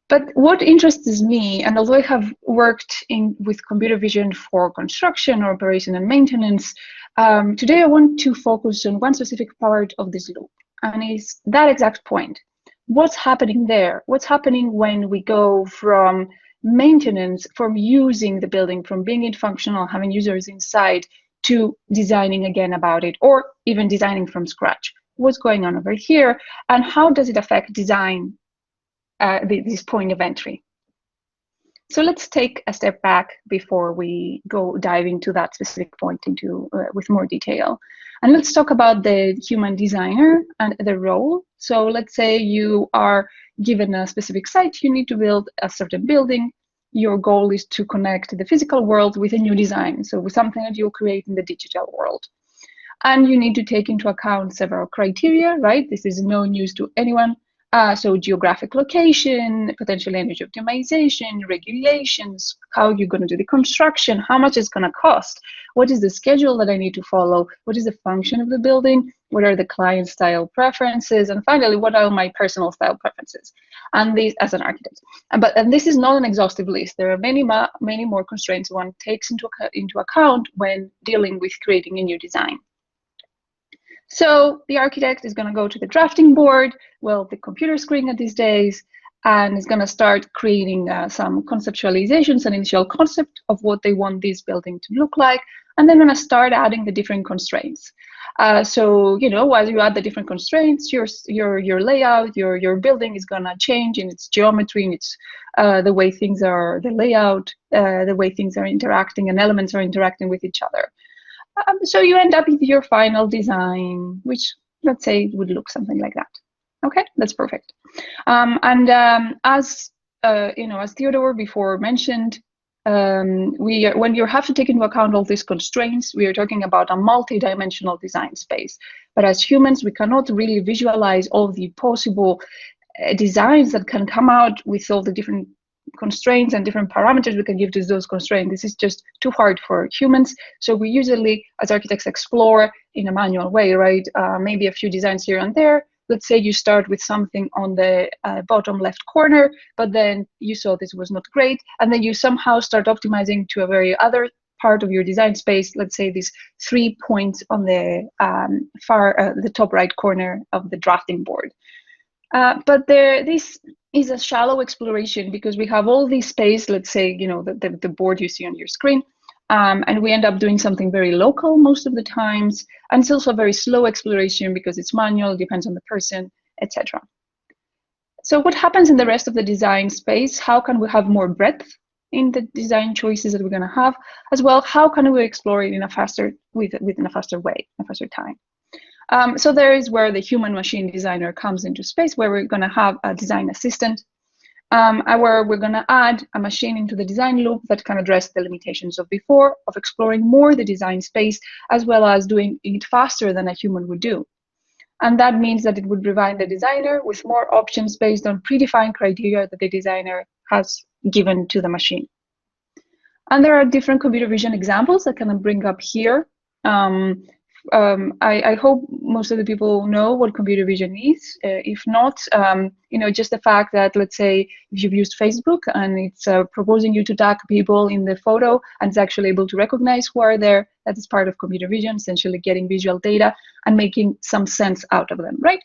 But what interests me, and although I have worked with computer vision for construction, operation, and maintenance, today I want to focus on one specific part of this loop. And it's that exact point. What's happening there? What's happening when we go from maintenance, from using the building, from being it functional, having users inside, to designing again about it, or even designing from scratch? What's going on over here? And how does it affect design, this point of entry? So let's take a step back before we go dive into that specific point with more detail. And let's talk about the human designer and the role. So let's say you are given a specific site, you need to build a certain building. Your goal is to connect the physical world with a new design, so with something that you'll create in the digital world. And you need to take into account several criteria, right? This is no news to anyone. So geographic location, potential energy optimization, regulations, how you're going to do the construction, how much it's going to cost, what is the schedule that I need to follow, what is the function of the building, what are the client style preferences, and finally, what are my personal style preferences, and these as an architect. And this is not an exhaustive list. There are many more constraints one takes into account when dealing with creating a new design. So the architect is going to go to the drafting board, well, the computer screen at these days, and is going to start creating some conceptualizations, an initial concept of what they want this building to look like, and then going to start adding the different constraints. So, you know, as you add the different constraints, your layout, your building is going to change in its geometry, in its the way things are, the layout, the way things are interacting, and elements are interacting with each other. So you end up with your final design, which let's say would look something like that. Okay, that's perfect. As you know, as Theodore before mentioned, when you have to take into account all these constraints, we are talking about a multi-dimensional design space. But as humans, we cannot really visualize all the possible designs that can come out with all the different constraints and different parameters we can give to those constraints. This is just too hard for humans. So we usually, as architects, explore in a manual way, right? Maybe a few designs here and there. Let's say you start with something on the bottom left corner, but then you saw this was not great, and then you somehow start optimizing to a very other part of your design space. Let's say these 3 points on the the top right corner of the drafting board. But this is a shallow exploration because we have all this space, let's say, you know, the board you see on your screen, and we end up doing something very local most of the times. And it's also a very slow exploration because it's manual, depends on the person, etc. So what happens in the rest of the design space? How can we have more breadth in the design choices that we're going to have? As well, how can we explore it in a faster, within a faster way, a faster time? So there is where the human-machine designer comes into space, where we're going to have a design assistant, where we're going to add a machine into the design loop that can address the limitations of before, of exploring more the design space, as well as doing it faster than a human would do. And that means that it would provide the designer with more options based on predefined criteria that the designer has given to the machine. And there are different computer vision examples that I can bring up here. I hope most of the people know what computer vision is. If not, you know, just the fact that, let's say, if you've used Facebook and it's proposing you to tag people in the photo and it's actually able to recognize who are there, that is part of computer vision, essentially getting visual data and making some sense out of them, right?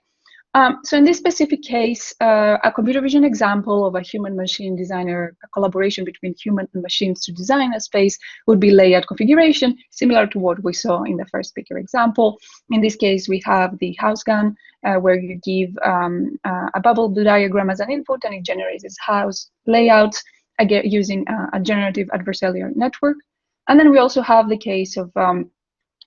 So in this specific case, a computer vision example of a human-machine designer, a collaboration between human and machines to design a space would be layout configuration, similar to what we saw in the first speaker example. In this case, we have the house gun, where you give a bubble diagram as an input, and it generates its house layout, again, using a generative adversarial network. And then we also have the case of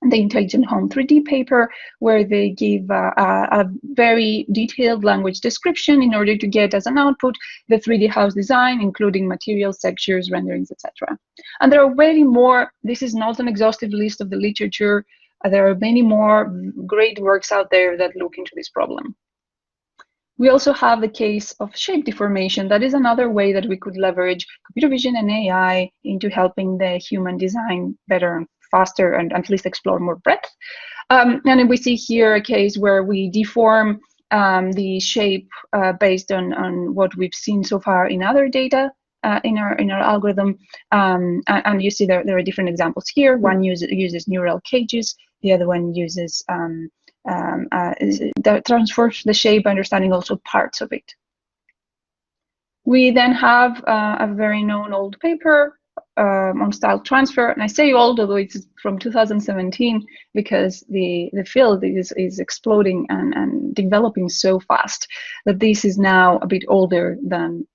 the Intelligent Home 3D paper, where they give a very detailed language description in order to get as an output the 3D house design, including materials, textures, renderings, etc. And there are many more. This is not an exhaustive list of the literature. There are many more great works out there that look into this problem. We also have the case of shape deformation. That is another way that we could leverage computer vision and AI into helping the human design better and faster, and at least explore more breadth. And we see here a case where we deform the shape based on what we've seen so far in other data in our algorithm. And you see there are different examples here. One uses neural cages. The other one uses that transfers the shape, understanding also parts of it. We then have a very known old paper on style transfer, and I say old, although it's from 2017, because the field is exploding and developing so fast that this is now a bit older than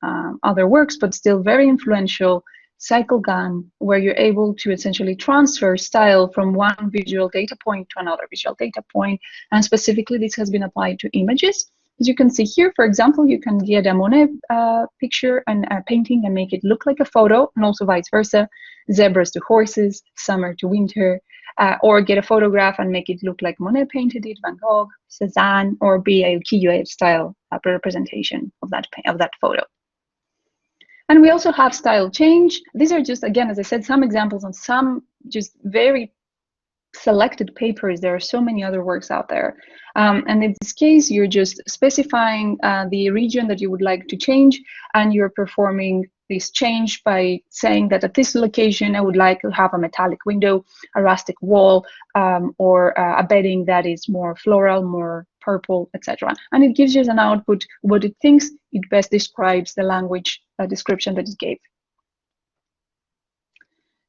other works, but still very influential. Cycle GAN, where you're able to essentially transfer style from one visual data point to another visual data point, and specifically this has been applied to images. As you can see here, for example, you can get a Monet picture and a painting and make it look like a photo, and also vice versa, zebras to horses, summer to winter. or get a photograph and make it look like Monet painted it, Van Gogh, Cézanne, or be a ukiyo-e style representation of that photo. And we also have style change. These are just, again, as I said, some examples on some just very selected papers. There are so many other works out there. And in this case, you're just specifying the region that you would like to change, and you're performing this change by saying that at this location, I would like to have a metallic window, a rustic wall, or a bedding that is more floral, more purple, etc. And it gives you as an output what it thinks it best describes the language description that it gave.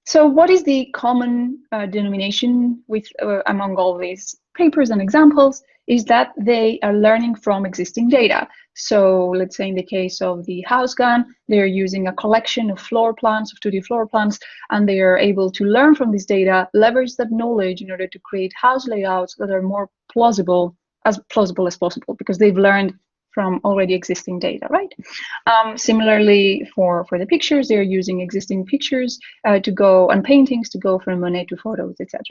So what is the common denomination with among all these papers and examples is that they are learning from existing data. So let's say in the case of the house gun, they're using a collection of floor plans, of 2D floor plans, and they are able to learn from this data, leverage that knowledge in order to create house layouts that are more plausible as possible, because they've learned from already existing data, right? Similarly, for the pictures, they're using existing pictures to go, and paintings to go from Monet to photos, etc.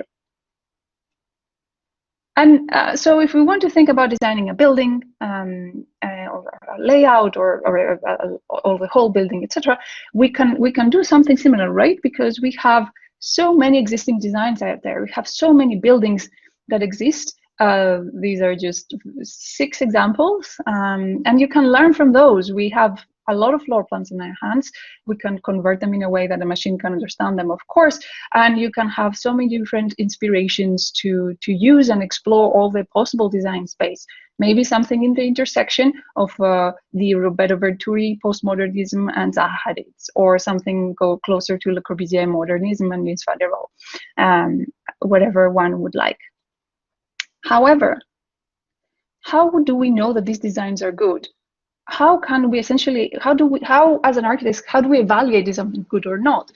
And so if we want to think about designing a building or a layout or the whole building, etc., we can do something similar, right? Because we have so many existing designs out there. We have so many buildings that exist. These are just 6 examples, and you can learn from those. We have a lot of floor plans in our hands. We can convert them in a way that the machine can understand them, of course, and you can have so many different inspirations to use and explore all the possible design space. Maybe something in the intersection of the Roberto Venturi postmodernism and Zaha Hadid's, or something go closer to Le Corbusier modernism and Mies van der Rohe, whatever one would like. However, how do we know that these designs are good? How can we essentially, how as an architect, how do we evaluate is something good or not?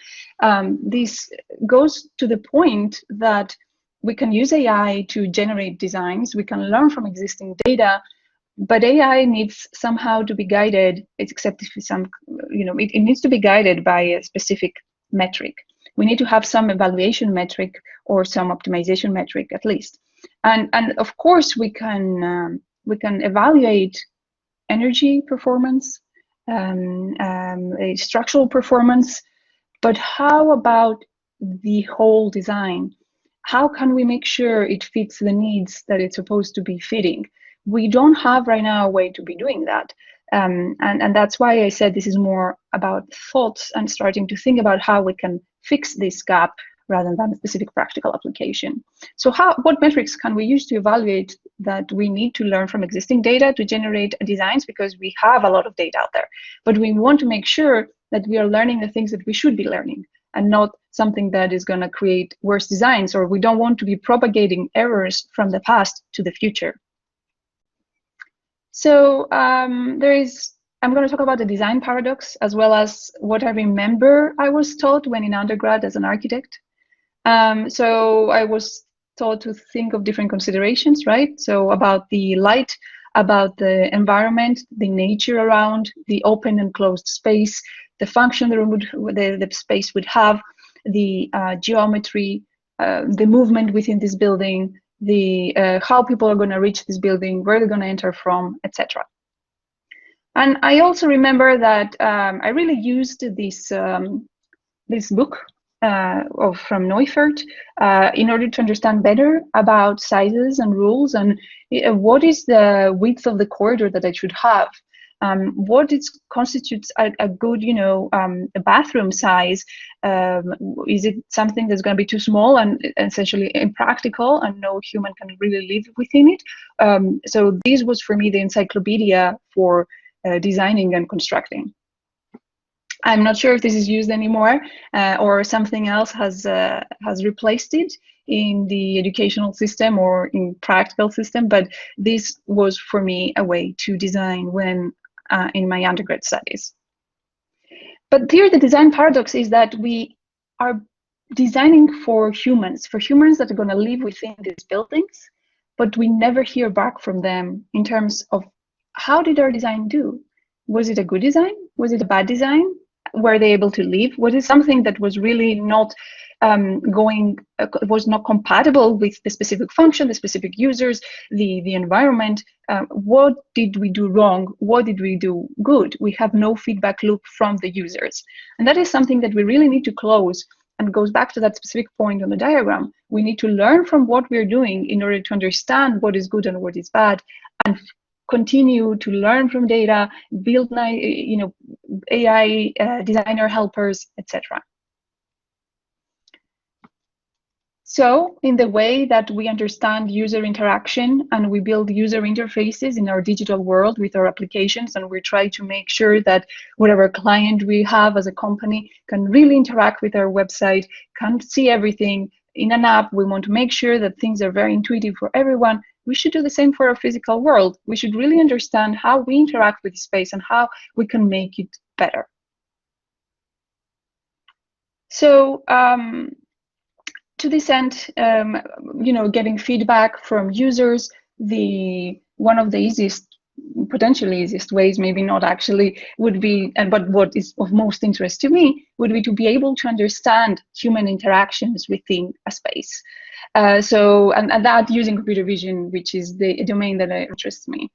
This goes to the point that we can use AI to generate designs, we can learn from existing data, but AI needs somehow to be guided, except if some, it needs to be guided by a specific metric. We need to have some evaluation metric or some optimization metric at least. And of course we can evaluate energy performance, a structural performance, but how about the whole design? How can we make sure it fits the needs that it's supposed to be fitting? We don't have right now a way to be doing that. And that's why I said this is more about thoughts and starting to think about how we can fix this gap rather than a specific practical application. So what metrics can we use to evaluate that we need to learn from existing data to generate designs, because we have a lot of data out there, but we want to make sure that we are learning the things that we should be learning and not something that is going to create worse designs, or we don't want to be propagating errors from the past to the future. So I'm going to talk about the design paradox, as well as what I remember I was taught when in undergrad as an architect. So I was taught to think of different considerations, right? So about the light, about the environment, the nature around, the open and closed space, the function the space would have, the geometry, the movement within this building, the how people are going to reach this building, where they're going to enter from, etc. And I also remember that I really used this book from Neufert in order to understand better about sizes and rules and what is the width of the corridor that I should have. What constitutes a good, a bathroom size? Is it something that's going to be too small and essentially impractical, and no human can really live within it? So this was for me the encyclopedia for designing and constructing. I'm not sure if this is used anymore or something else has replaced it in the educational system or in practical system, but this was for me a way to design when in my undergrad studies. But here the design paradox is that we are designing for humans that are going to live within these buildings, but we never hear back from them in terms of how did our design do? Was it a good design? Was it a bad design? were they able to live? Was it something that was really not was not compatible with the specific function, the specific users, the environment? What did we do wrong? What did we do good? We have no feedback loop from the users. And that is something that we really need to close, and goes back to that specific point on the diagram. We need to learn from what we're doing in order to understand what is good and what is bad, and continue to learn from data, build AI designer helpers, etc. So in the way that we understand user interaction and we build user interfaces in our digital world with our applications, and we try to make sure that whatever client we have as a company can really interact with our website, can see everything in an app. We want to make sure that things are very intuitive for everyone. We should do the same for our physical world. We should really understand how we interact with space and how we can make it better. So, to this end, getting feedback from users, one of the potentially easiest ways, maybe not actually, would be, but what is of most interest to me, would be to be able to understand human interactions within a space. And that using computer vision, which is the domain that interests me.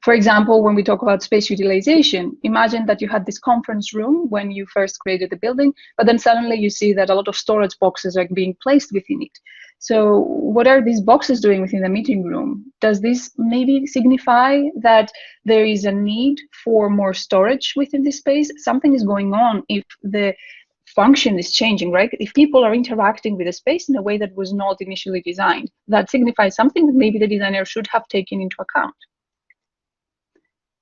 For example, when we talk about space utilization, imagine that you had this conference room when you first created the building, but then suddenly you see that a lot of storage boxes are being placed within it. So what are these boxes doing within the meeting room? Does this maybe signify that there is a need for more storage within this space? Something is going on if the function is changing, right? If people are interacting with the space in a way that was not initially designed, that signifies something that maybe the designer should have taken into account.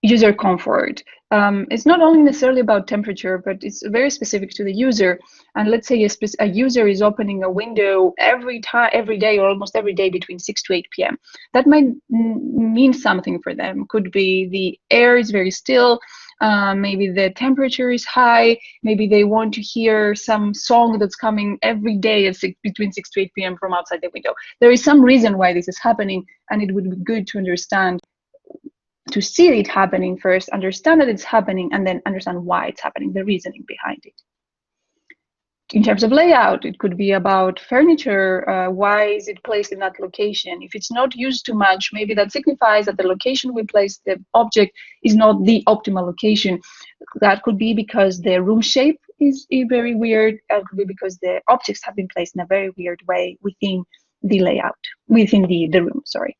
User comfort. It's not only necessarily about temperature, but it's very specific to the user. And let's say a user is opening a window every day or almost every day between 6 to 8 p.m. That might mean something for them. Could be the air is very still, maybe the temperature is high, maybe they want to hear some song that's coming every day at between 6 to 8 p.m. from outside the window. There is some reason why this is happening, and it would be good to understand, to see it happening first, understand that it's happening, and then understand why it's happening, the reasoning behind it. In terms of layout, it could be about furniture. Why is it placed in that location? If it's not used too much, maybe that signifies that the location we place the object is not the optimal location. That could be because the room shape is very weird. It could be because the objects have been placed in a very weird way within the layout, within the room, sorry.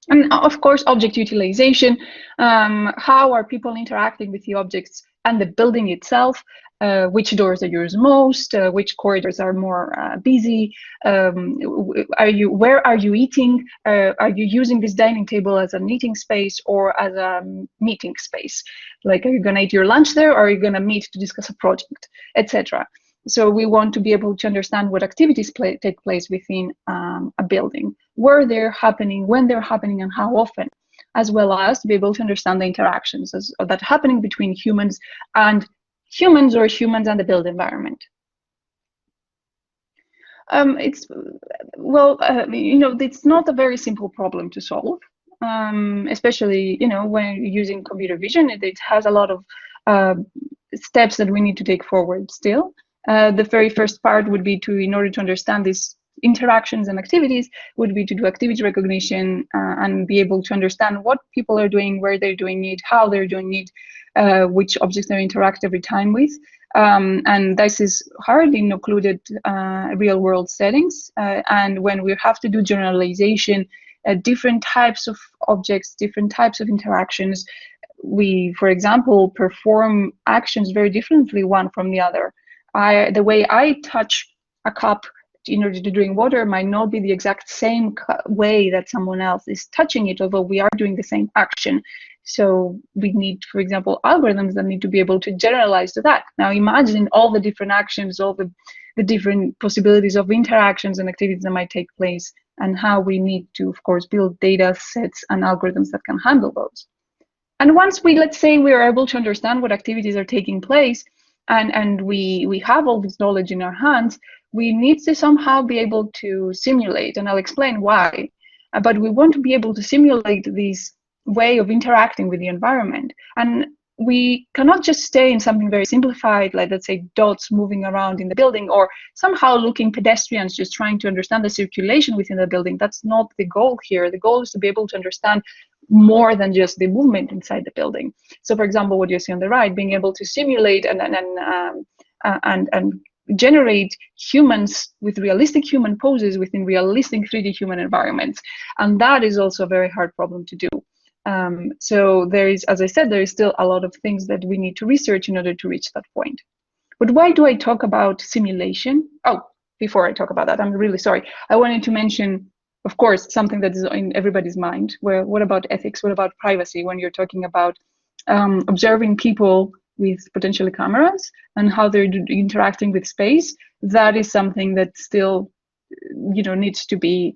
And of course, object utilization. How are people interacting with the objects and the building itself? Which doors are used most? Which corridors are more busy? Where are you eating? Are you using this dining table as an eating space or as a meeting space? Like, are you going to eat your lunch there, or are you going to meet to discuss a project, etc.? So we want to be able to understand what activities take place within a building, where they're happening, when they're happening, and how often, as well as to be able to understand the interactions that are happening between humans and humans, or humans and the built environment. It's not a very simple problem to solve, especially when you're using computer vision. It has a lot of steps that we need to take forward still. The very first part would be in order to understand these interactions and activities, would be to do activity recognition and be able to understand what people are doing, where they're doing it, how they're doing it, which objects they interact every time with. And this is hard in occluded real-world settings. And when we have to do generalization, different types of objects, different types of interactions, we, for example, perform actions very differently one from the other. The way I touch a cup in order to drink water might not be the exact same way that someone else is touching it, although we are doing the same action. So we need, for example, algorithms that need to be able to generalize to that. Now imagine all the different actions, all the different possibilities of interactions and activities that might take place, and how we need to, of course, build data sets and algorithms that can handle those. And once let's say we are able to understand what activities are taking place, and we have all this knowledge in our hands, we need to somehow be able to simulate, and I'll explain why. But we want to be able to simulate this way of interacting with the environment. And we cannot just stay in something very simplified, like let's say dots moving around in the building, or somehow looking pedestrians just trying to understand the circulation within the building. That's not the goal here. The goal is to be able to understand more than just the movement inside the building. So for example, what you see on the right, being able to simulate and generate humans with realistic human poses within realistic 3D human environments. And that is also a very hard problem to do. So there is, as I said, there is still a lot of things that we need to research in order to reach that point. But why do I talk about simulation? Oh, before I talk about that, I'm really sorry. I wanted to mention, of course, something that is in everybody's mind, where what about ethics? What about privacy when you're talking about observing people with potentially cameras and how they're interacting with space? That is something that still, needs to be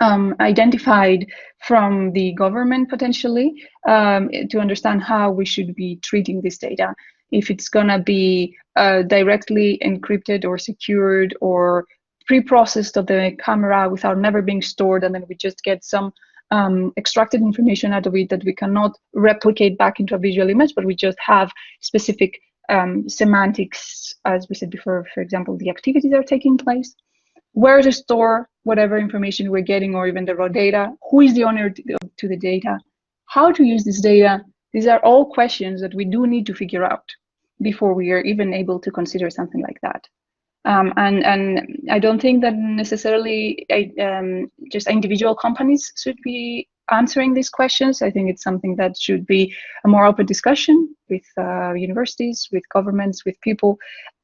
identified from the government potentially, to understand how we should be treating this data. If it's gonna be directly encrypted or secured or pre-processed of the camera without never being stored, and then we just get some extracted information out of it that we cannot replicate back into a visual image, but we just have specific semantics, as we said before, for example, the activities that are taking place, where to store whatever information we're getting, or even the raw data, who is the owner to the data, how to use this data. These are all questions that we do need to figure out before we are even able to consider something like that. And I don't think that necessarily just individual companies should be answering these questions. I think it's something that should be a more open discussion with universities, with governments, with people,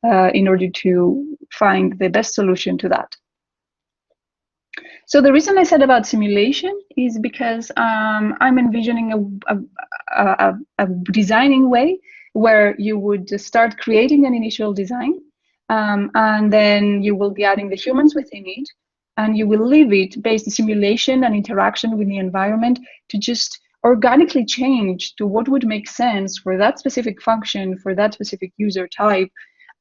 in order to find the best solution to that. So the reason I said about simulation is because I'm envisioning a designing way where you would start creating an initial design, and then you will be adding the humans within it, and you will leave it based on simulation and interaction with the environment to just organically change to what would make sense for that specific function, for that specific user type,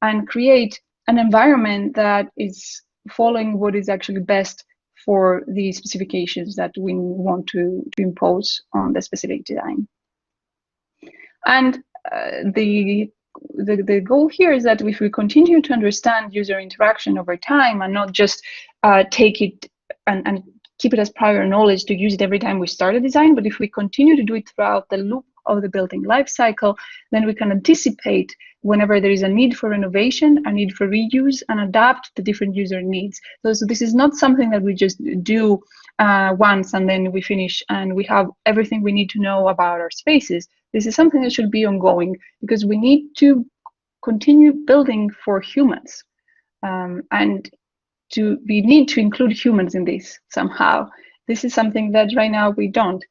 and create an environment that is following what is actually best for the specifications that we want to impose on the specific design. And the goal here is that if we continue to understand user interaction over time and not just take it and keep it as prior knowledge to use it every time we start a design, but if we continue to do it throughout the loop of the building life cycle, then we can anticipate whenever there is a need for renovation, a need for reuse, and adapt the different user needs. So this is not something that we just do once and then we finish and we have everything we need to know about our spaces. This is something that should be ongoing because we need to continue building for humans, and we need to include humans in this somehow. This is something that right now we don't.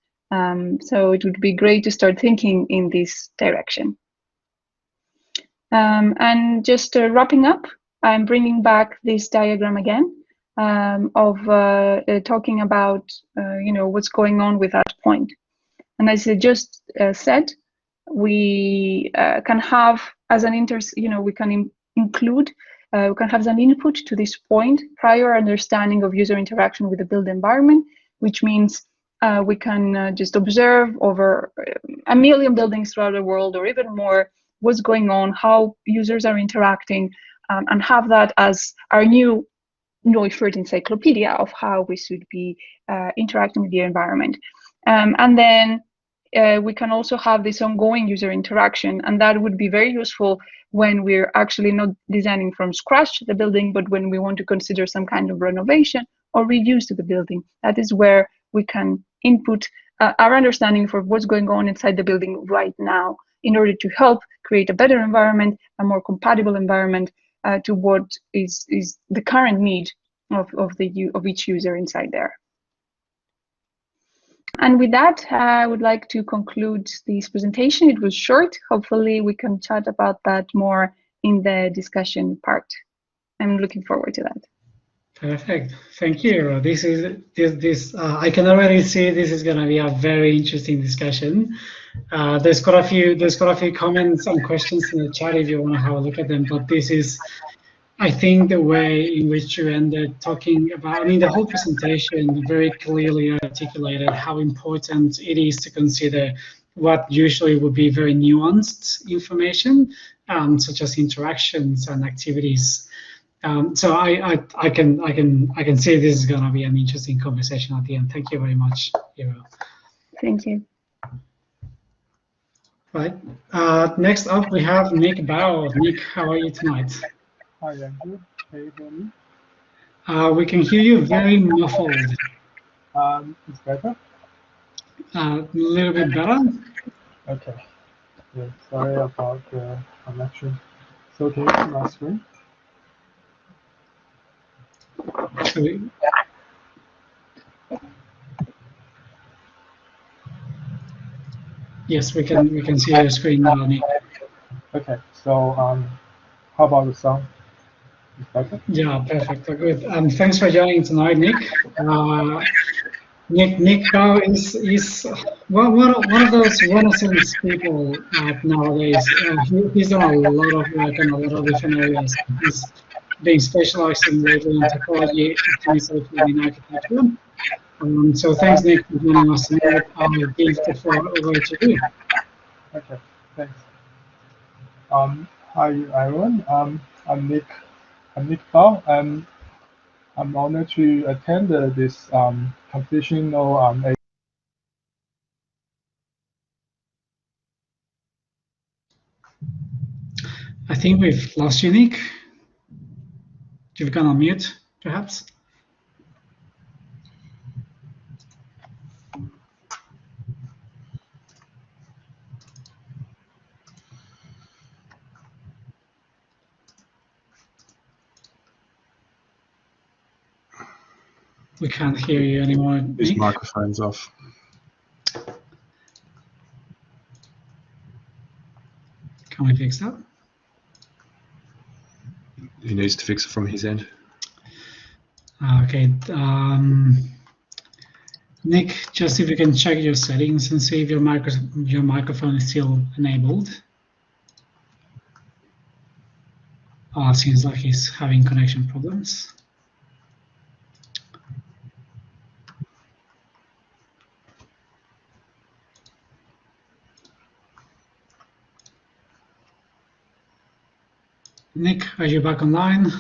So it would be great to start thinking in this direction. And just wrapping up, I'm bringing back this diagram again of talking about what's going on with that point. And as I just said, we can have as an we can include, we can have as an input to this point prior understanding of user interaction with the built environment, which means we can just observe over 1 million buildings throughout the world or even more what's going on, how users are interacting, and have that as our new Neufert encyclopedia of how we should be interacting with the environment. And then we can also have this ongoing user interaction, and that would be very useful when we're actually not designing from scratch the building, but when we want to consider some kind of renovation or reuse to the building. That is where we can input our understanding for what's going on inside the building right now in order to help create a better environment, a more compatible environment to what is the current need of each user inside there. And with that, I would like to conclude this presentation. It was short. Hopefully we can chat about that more in the discussion part. I'm looking forward to that. Perfect. Thank you, Iro. I can already see this is going to be a very interesting discussion. There's got a few comments and questions in the chat if you want to have a look at them. But this is, I think, the way in which you ended talking about. I mean, the whole presentation very clearly articulated how important it is to consider what usually would be very nuanced information, such as interactions and activities. So I can see this is going to be an interesting conversation at the end. Thank you very much, Iro. Thank you. Right. Next up, we have Nic Bao. Nic, how are you tonight? Hi, I'm good. Can you hear me? We can hear you very muffled. It's better? A little bit better. Okay. Yeah, sorry about the connection. So can you see my screen? So, yes, we can see your screen now, Nic. Okay. So how about the sound? Is better? Yeah, perfect. Good. Thanks for joining tonight, Nic. Nic Bao is one of those Renaissance people nowadays. He's done a lot of work in a lot of different areas. He's been specializing lately in topology, optimization, and in architecture. So thanks, Nic, for joining us tonight. I'll give the floor over to you. Okay. Thanks. Hi everyone. I'm Nic Bao, and I'm honored to attend this computational I think we've lost you, Nic. You've gone on mute, perhaps. We can't hear you anymore. His Nic. microphone's off. Can we fix that? He needs to fix it from his end. Okay. Nic, just if you can check your settings and see if your microphone is still enabled. Seems like he's having connection problems. Nic, are you back online?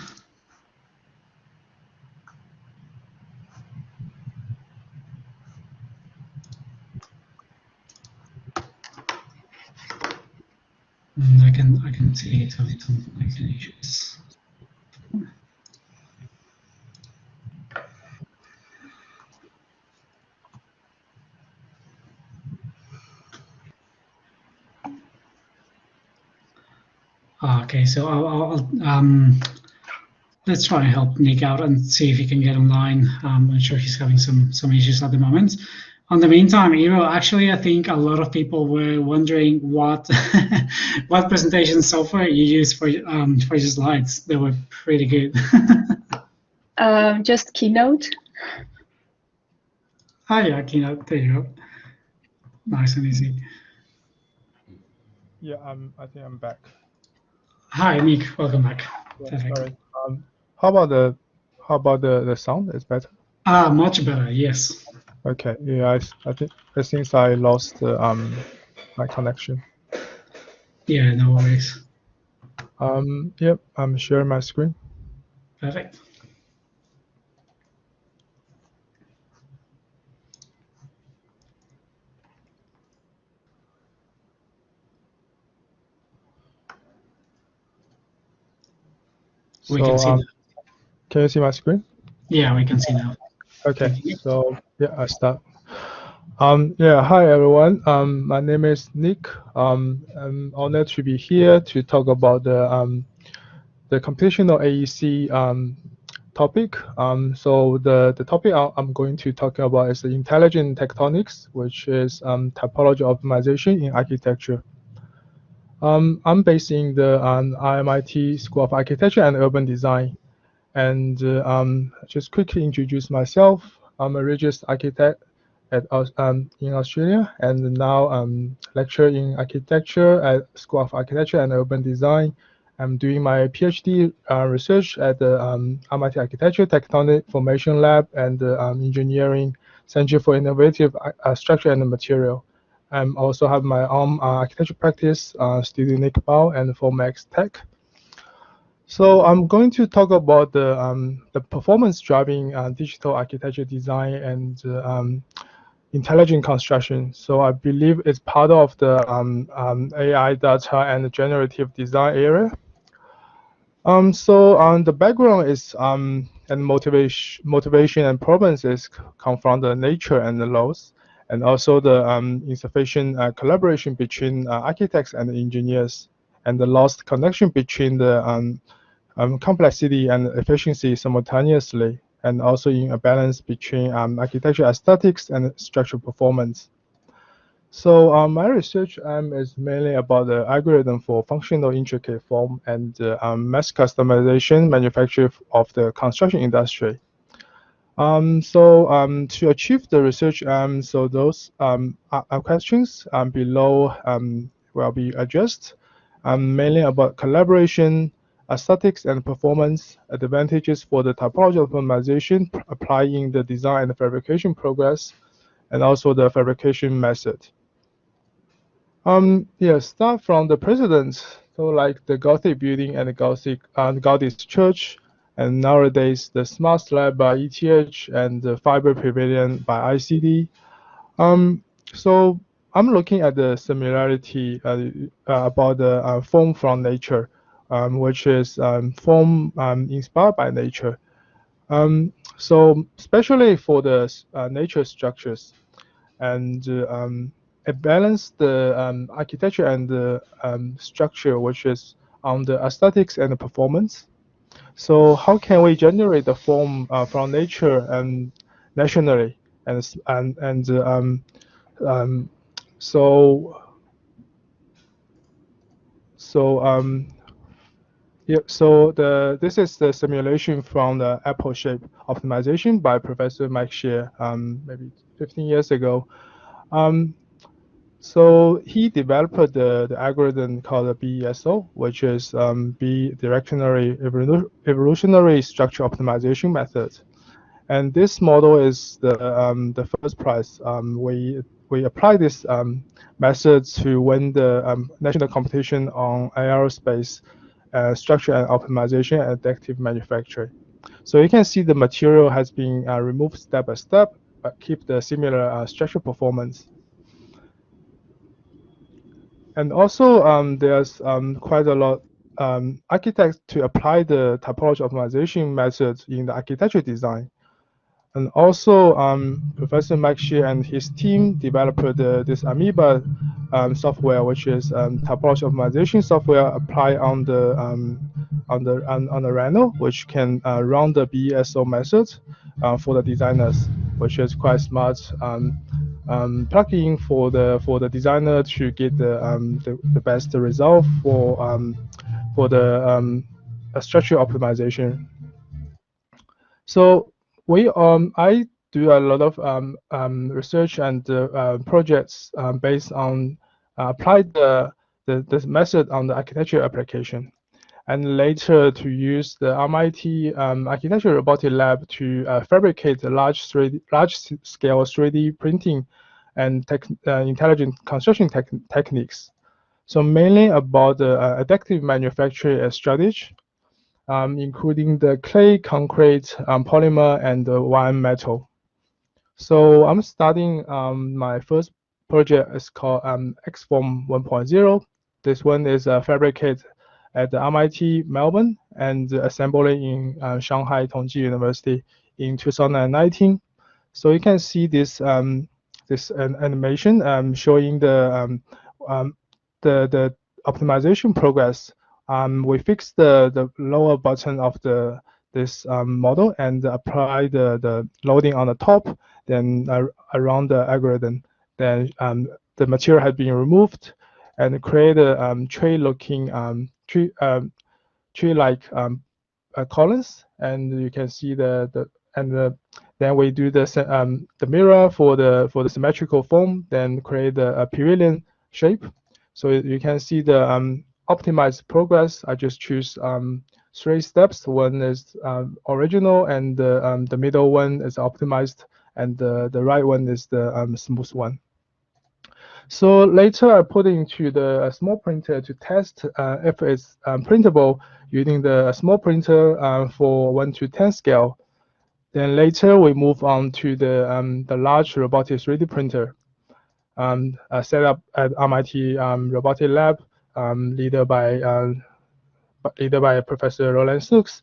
I can see it having some connection issues. Okay, so let's try and help Nic out and see if he can get online. I'm sure he's having some issues at the moment. In the meantime, Iro, actually, I think a lot of people were wondering what what presentation software you use for your slides. They were pretty good. Just Keynote. Oh yeah, Keynote. There you go. Nice and easy. Yeah, I think I'm back. Hi, Nic. Welcome back. Yeah, Perfect. sorry. How about the sound? It's better. Much better. Yes. Okay. Yeah, I think since I lost my connection. Yeah. No worries. Yep. I'm sharing my screen. Perfect. We can see. Can you see my screen? Yeah, we can see now. Okay. So yeah, I start. Yeah, hi everyone. My name is Nic. I'm honored to be here to talk about the computational AEC topic. So the topic I'm going to talk about is the intelligent tectonics, which is topology optimization in architecture. I'm based in the RMIT School of Architecture and Urban Design. And just quickly introduce myself. I'm a registered architect in Australia, and now lecture in architecture at School of Architecture and Urban Design. I'm doing my PhD research at the RMIT Architecture Tectonic Formation Lab and the Engineering Center for Innovative Structure and Material. I also have my own architecture practice, Studio Nic Bao and Formex Tech. So I'm going to talk about the performance driving digital architecture design and intelligent construction. So I believe it's part of the AI data and generative design area. The background is and motivation and problems is come from the nature and the laws, and also the insufficient collaboration between architects and engineers, and the lost connection between the complexity and efficiency simultaneously, and also in a balance between architecture aesthetics and structural performance. So my research is mainly about the algorithm for functional intricate form and mass customization manufacture of the construction industry. To achieve the research, so those questions below will be addressed, mainly about collaboration, aesthetics and performance, advantages for the topology optimization, applying the design and fabrication progress, and also the fabrication method. Start from the precedents. So like the Gothic building and the Gothic church, and nowadays the smart slab by ETHZ and the fiber pavilion by ICD. So I'm looking at the similarity about the form from nature, which is form inspired by nature. So especially for the nature structures, and it balanced the architecture and the structure, which is on the aesthetics and the performance. So how can we generate the form from nature and nationally? This is the simulation from the apple shape optimization by Professor Mike Shear, maybe 15 years ago. So he developed the algorithm called the BESO, which is bidirectional evolutionary structure optimization method. And this model is the first prize. We apply this method to win the national competition on aerospace structure and optimization and additive manufacturing. So you can see the material has been removed step by step, but keep the similar structural performance. And also, there's quite a lot architects to apply the topology optimization methods in the architecture design. And also, Professor Mike Shear and his team developed this Amoeba software, which is topology optimization software applied on the Rhino, which can run the BESO method for the designers, which is quite smart. Plugin for the designer to get the best result for the structural optimization. So I do a lot of research and projects based on applied this method on the architecture application, and later to use the MIT Architecture Robotic Lab to fabricate large-scale 3D printing and intelligent construction techniques. So mainly about the additive manufacturing strategy, including the clay, concrete, polymer, and wire metal. So I'm starting my first project is called Xform 1.0. This one is fabricated at the MIT Melbourne and assembled in Shanghai Tongji University in 2019. So you can see this this animation showing the optimization progress. We fixed the lower button of this model and apply the loading on the top. Then around the algorithm, then the material has been removed and create a tree-looking tree-like columns, and you can see then we do the mirror for the symmetrical form, then create a pavilion shape. So you can see the optimized progress. I just choose 3 steps. One is original, and the middle one is optimized, and the right one is the smooth one. So later I put into the small printer to test if it's printable using the small printer for 1 to 10 scale. Then later we move on to the large robotic 3D printer set up at MIT Robotic Lab, leader by Professor Roland Snooks.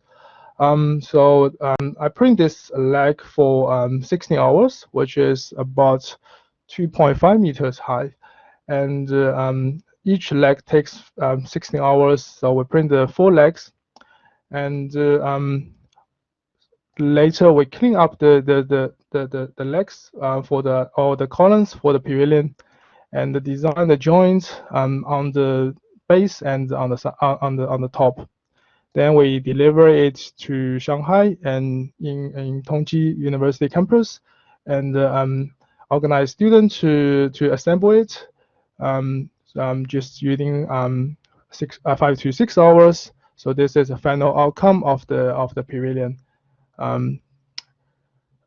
I print this leg for 16 hours, which is about 2.5 meters high, and each leg takes 16 hours. So we print the 4 legs, and later we clean up the legs for all the columns for the pavilion, and design the joints on the base and on the top. Then we deliver it to Shanghai and in Tongji University campus, and organize students to assemble it, just using 5 to 6 hours. So this is the final outcome of the pavilion.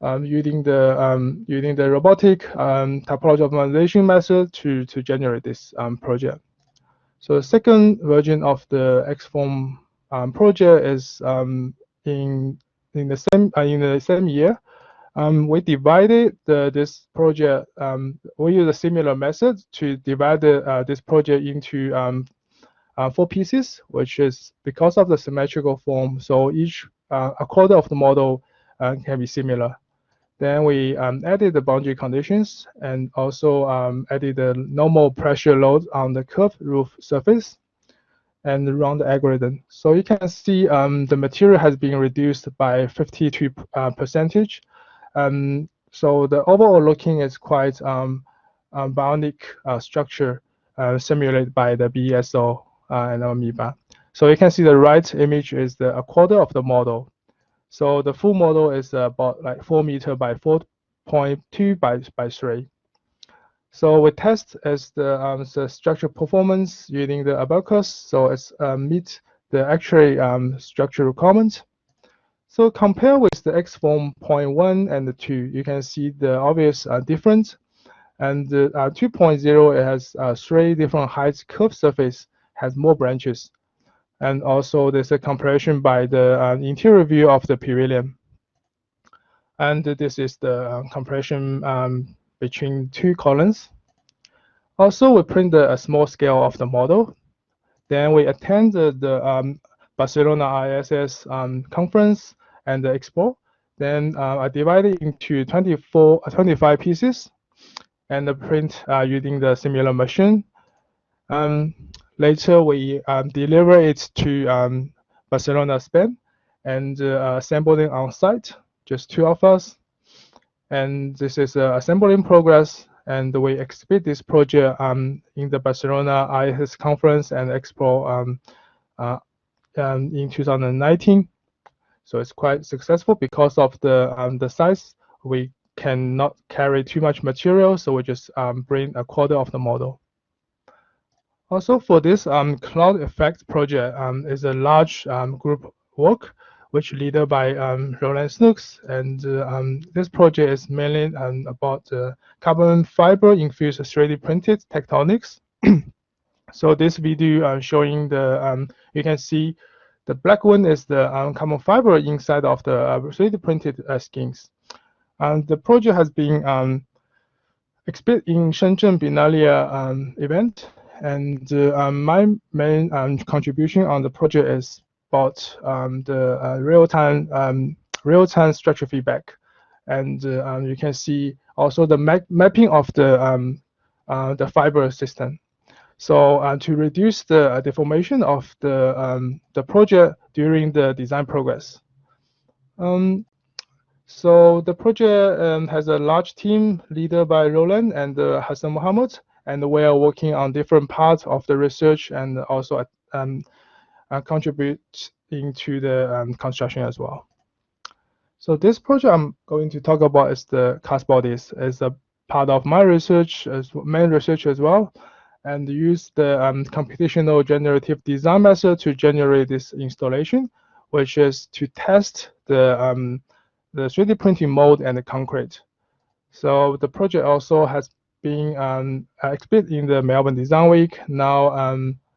Using the robotic topology optimization method to generate this project. So the second version of the XFORM project is in the same year. We divided this project. We use a similar method to divide this project into 4 pieces, which is because of the symmetrical form. So each a quarter of the model can be similar. Then we added the boundary conditions and also added the normal pressure load on the curved roof surface and run the algorithm. So you can see the material has been reduced by 52%. So the overall looking is quite bionic structure simulated by the BSO and Amoeba. So you can see the right image is a quarter of the model. So the full model is about like 4 meter by 4.2 by 3. So we test as the structural performance using the abacus, so it's meet the actual structural requirement. So compare with the XFORM 0.1 and the 2, you can see the obvious difference. And the 2.0, it has 3 different heights curved surface, has more branches. And also there's a comparison by the interior view of the pavilion. And this is the comparison between 2 columns. Also, we print a small scale of the model. Then we attend the Barcelona ISS conference and the expo. Then I divide it into 25 pieces and print using the similar machine. Later, we deliver it to Barcelona, Spain, and assemble it on site, just 2 of us. And this is assembling progress, and we exhibit this project in the Barcelona ISS conference and expo in 2019. So it's quite successful because of the size. We cannot carry too much material, so we just bring a quarter of the model. Also, for this cloud effect project is a large group work, which led by Roland Snooks, and this project is mainly about carbon fiber infused 3D printed tectonics. So this video showing the you can see the black one is the carbon fiber inside of the 3D printed skins. And the project has been exhibited in Shenzhen Biennalia event. And my main contribution on the project is about the real-time structure feedback, and you can see also the mapping of the fiber system. So to reduce the deformation of the project during the design progress. So the project has a large team led by Roland and Hassan Mohammed. And we are working on different parts of the research and also contributing to the construction as well. So this project I'm going to talk about is the cast bodies. It's a part of my research, main research as well, and use the computational generative design method to generate this installation, which is to test the 3D printing mold and the concrete. So the project also has being exhibited in the Melbourne Design Week, now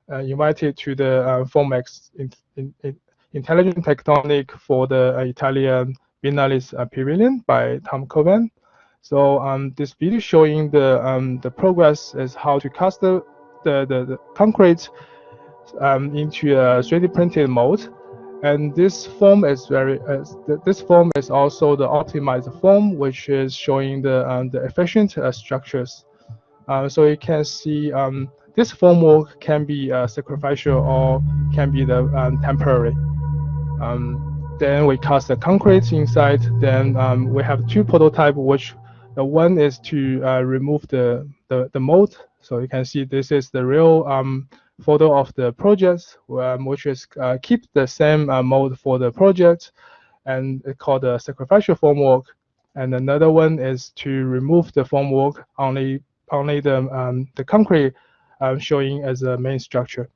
invited to the FOMX Intelligent Tectonic for the Italian Biennale's Pavilion by Tom Coven. So this video showing the progress is how to cast the concrete into a 3D printed mode, and this form is this form is also the optimized form, which is showing the efficient structures. So you can see this formwork can be sacrificial or can be the temporary. Then we cast the concrete inside. Then we have two prototypes, which the one is to remove the mold. So you can see this is the real photo of the project, which is keep the same mold for the project, and it's called the sacrificial formwork. And another one is to remove the formwork, only the concrete showing as a main structure.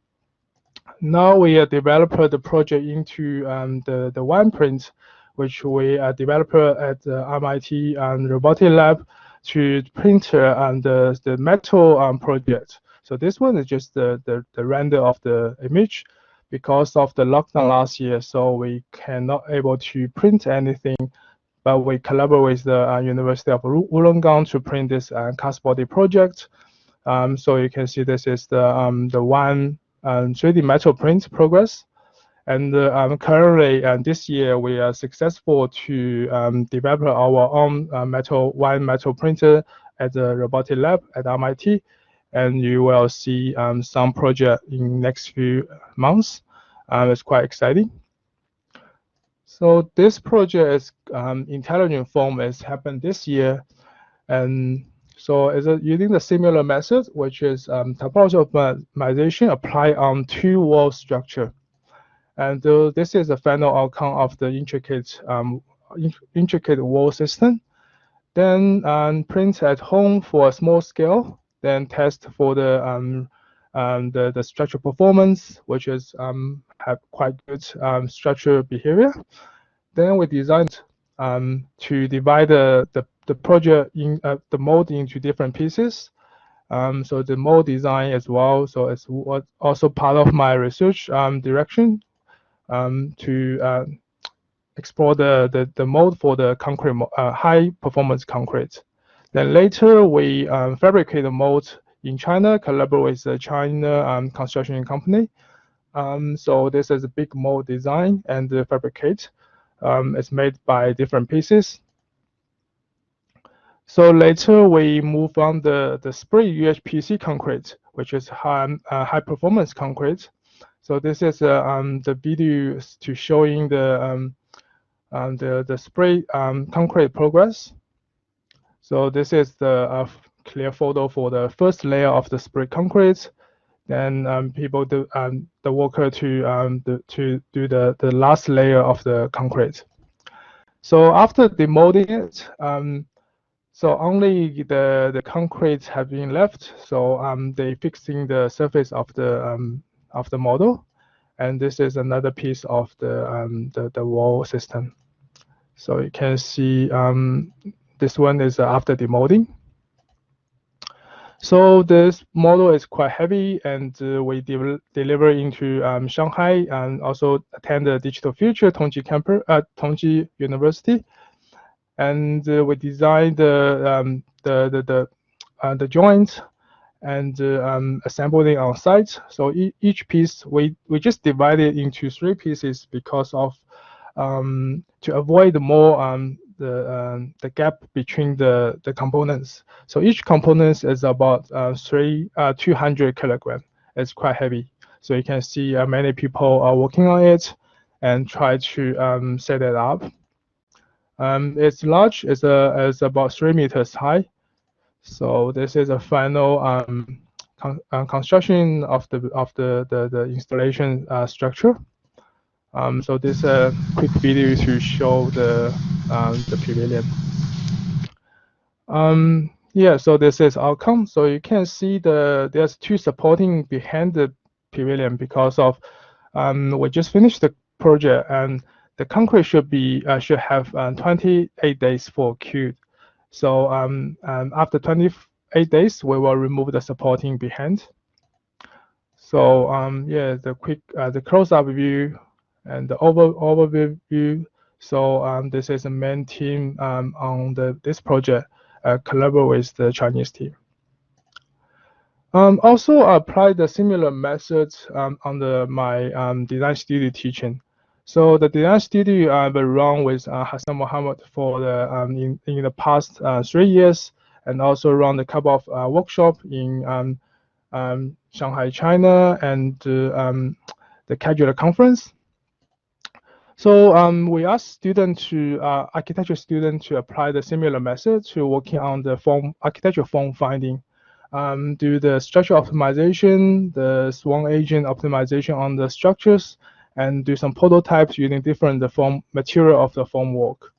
Now we developed the project into the one print, which we developed at the MIT Robotic Lab to print the metal project. So this one is just the render of the image because of the lockdown last year. So we cannot able to print anything, but we collaborate with the University of Wollongong to print this cast body project. So you can see this is the one 3D metal print progress. And currently, this year, we are successful to develop our own one metal printer at the robotic lab at MIT. And you will see some project in next few months. It's quite exciting. So this project is intelligent form has happened this year. And so it's using the similar method, which is topology optimization applied on two-wall structure. And this is the final outcome of the intricate wall system. Then print at home for a small scale. Then test for the structural performance, which is have quite good structural behavior. Then we designed to divide the project in the mold into different pieces. So the mold design as well. So it's also part of my research direction to explore the mold for the concrete high performance concrete. Then later we fabricate the mold in China, collaborate with the China construction company. So this is a big mold design and fabricate. It's made by different pieces. So later we move on the spray UHPC concrete, which is high performance concrete. So this is the video to showing the spray concrete progress. So this is the clear photo for the first layer of the spray concrete. Then people do the worker to do the last layer of the concrete. So after demolding it, so only the concrete have been left. So they fixing the surface of the model, and this is another piece of the wall system. So you can see this one is after demolding. So this model is quite heavy, and we deliver into Shanghai and also attend the Digital Future Tongji campus at Tongji University, and we designed the joints and assembling on site. So each piece we just divided into 3 pieces because of to avoid more the gap between the components. So each component is about 200 kilograms. It's quite heavy. So you can see many people are working on it and try to set it up. It's large. It's about 3 meters high. So this is a final construction of the installation structure. So this is a quick video to show the pavilion. Yeah, so this is outcome. So you can see there's 2 supporting behind the pavilion because of we just finished the project, and the concrete should have 28 days for cured. So after 28 8 days, we will remove the supporting behand. So yeah, the close-up view and the overview view. So this is the main team on this project, collaborate with the Chinese team. Also applied the similar methods under my design studio teaching. So the design studio I've run with Hassan Mohammed for the in the past 3 years, and also run a couple of workshop in Shanghai, China, and the casual conference. So we asked students to architecture students to apply the similar method to working on the architecture form finding. Do the structure optimization, the Swan agent optimization on the structures, and do some prototypes using different form material of the formwork.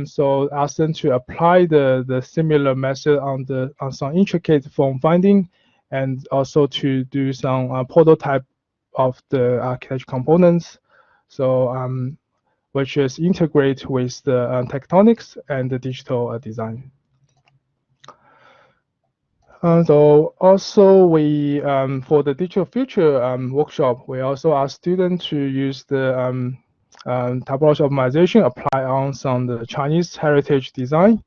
So ask them to apply the similar method on some intricate form finding, and also to do some prototype of the architecture components. So which is integrate with the tectonics and the digital design. So also we for the digital future workshop, we also ask students to use the topology optimization apply on some of the Chinese heritage design.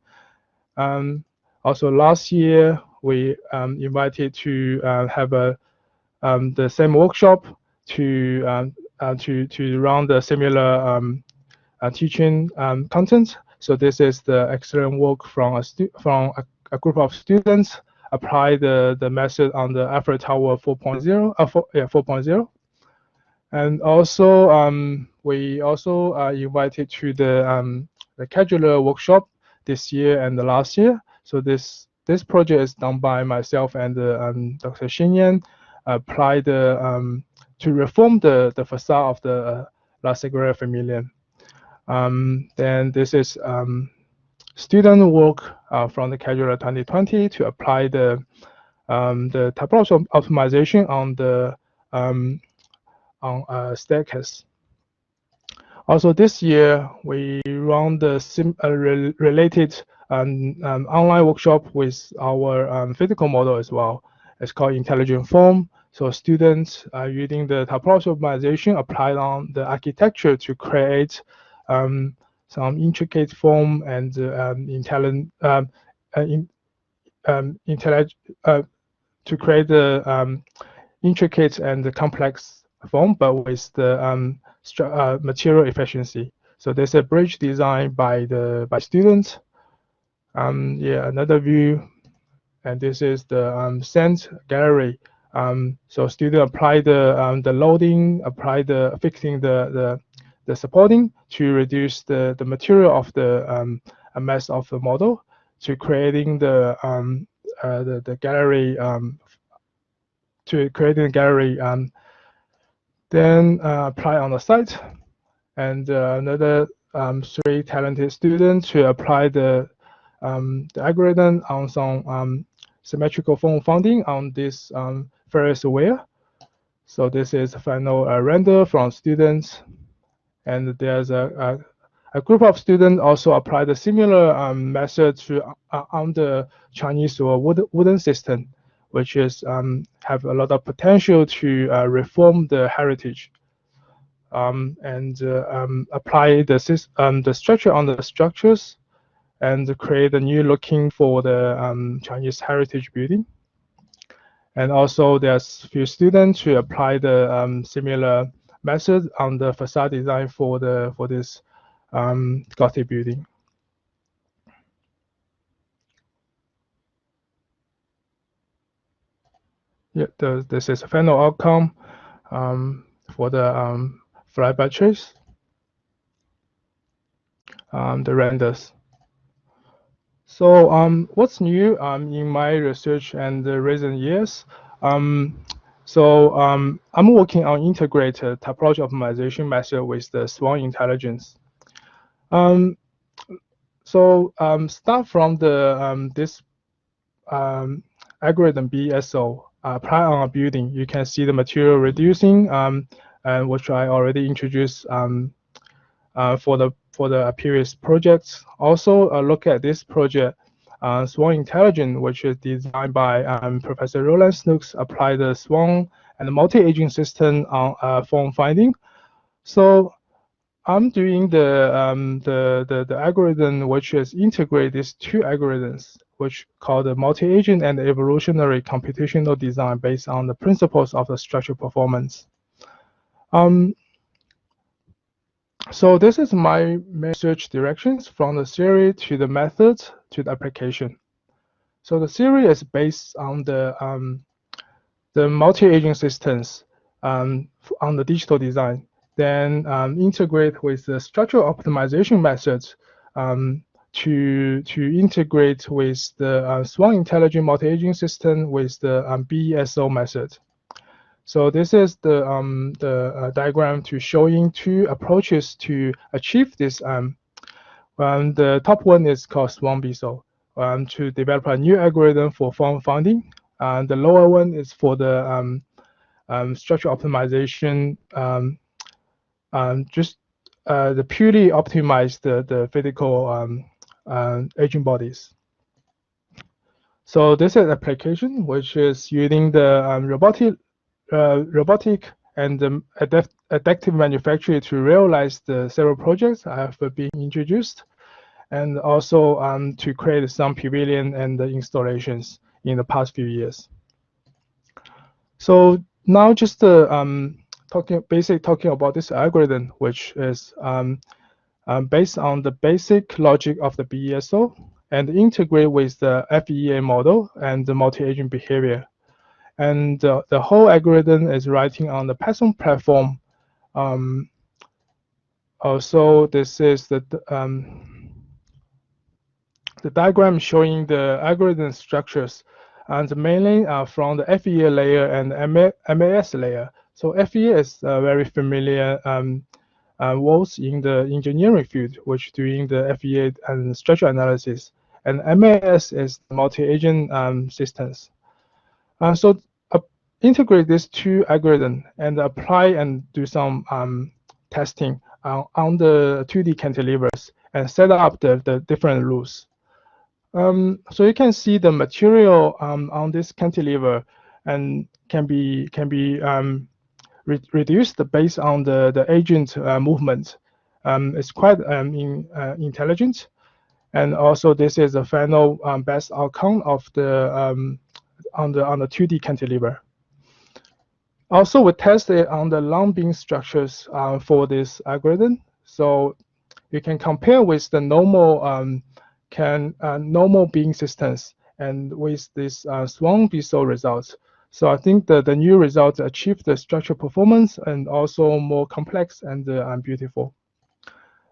Also last year we invited to have the same workshop to run the similar teaching content. So this is the excellent work from a group of students. Apply the method on the Eiffel Tower 4.0, 4.0. And also we also invited to the casual workshop this year and the last year. So this project is done by myself and Dr. Xin Yan. Apply to reform the facade of the La Sagrada Familia. Then this is student work from the casual 2020 to apply the topology optimization on the staircase. Also this year we run the related online workshop with our physical model as well. It's called Intelligent Form. So students are using the topology optimization applied on the architecture to create some intricate form and to create the intricate and complex form, but with the material efficiency. So there's a bridge design by students. Yeah, another view, and this is the sand gallery. So students apply the loading, apply the fixing the supporting to reduce the material of the mass of the model, to creating the gallery then apply on the site. And another 3 talented students to apply the algorithm on some symmetrical form founding on this Ferris wheel. So this is a final render from students. And there's a group of students also apply the similar method to on the Chinese or wooden system, which is have a lot of potential to reform the heritage and apply the structure on the structures and create a new looking for the Chinese heritage building. And also there's few students who apply the similar method on the facade design for this Gothic building. Yeah, this is a final outcome for the flyby trace, the renders. So what's new in my research and the recent years? So I'm working on integrated topology optimization method with the Swan intelligence. Start from the this algorithm BSO apply on a building. You can see the material reducing, and which I already introduced for the previous projects. Also look at this project. Swan Intelligence, which is designed by Professor Roland Snooks, apply the Swan and multi-agent system on form finding. So I'm doing the algorithm which is integrate these two algorithms, which called the multi-agent and evolutionary computational design based on the principles of the structural performance. So this is my research directions from the theory to the method to the application. So the theory is based on the multi-agent systems on the digital design, then integrate with the structural optimization methods to integrate with the Swan Intelligent multi-agent system with the BESO method. So this is the diagram to showing two approaches to achieve this. The top one is called Swan BESO to develop a new algorithm for form finding. And the lower one is for the structural optimization, just the purely optimize the physical agent bodies. So this is application which is using the robotic and adaptive manufacturing to realize the several projects I have been introduced, and also to create some pavilion and the installations in the past few years. So now just talking about this algorithm, which is based on the basic logic of the BESO and integrate with the FEA model and the multi-agent behavior. And the whole algorithm is writing on the Python platform. Also, this is the diagram showing the algorithm structures, and mainly from the FEA layer and MAS layer. So FEA is very familiar words in the engineering field, which doing the FEA and structural analysis. And MAS is multi-agent systems. So integrate these two algorithms and apply and do some testing on the 2D cantilevers and set up the different rules. So you can see the material on this cantilever and can be reduced based on the agent movement. It's quite intelligent, and also this is the final best outcome of the on the 2D cantilever. Also, we tested on the long beam structures for this algorithm, so you can compare with the normal normal beam systems and with this Swan BESO results. So I think that the new results achieve the structural performance and also more complex and beautiful.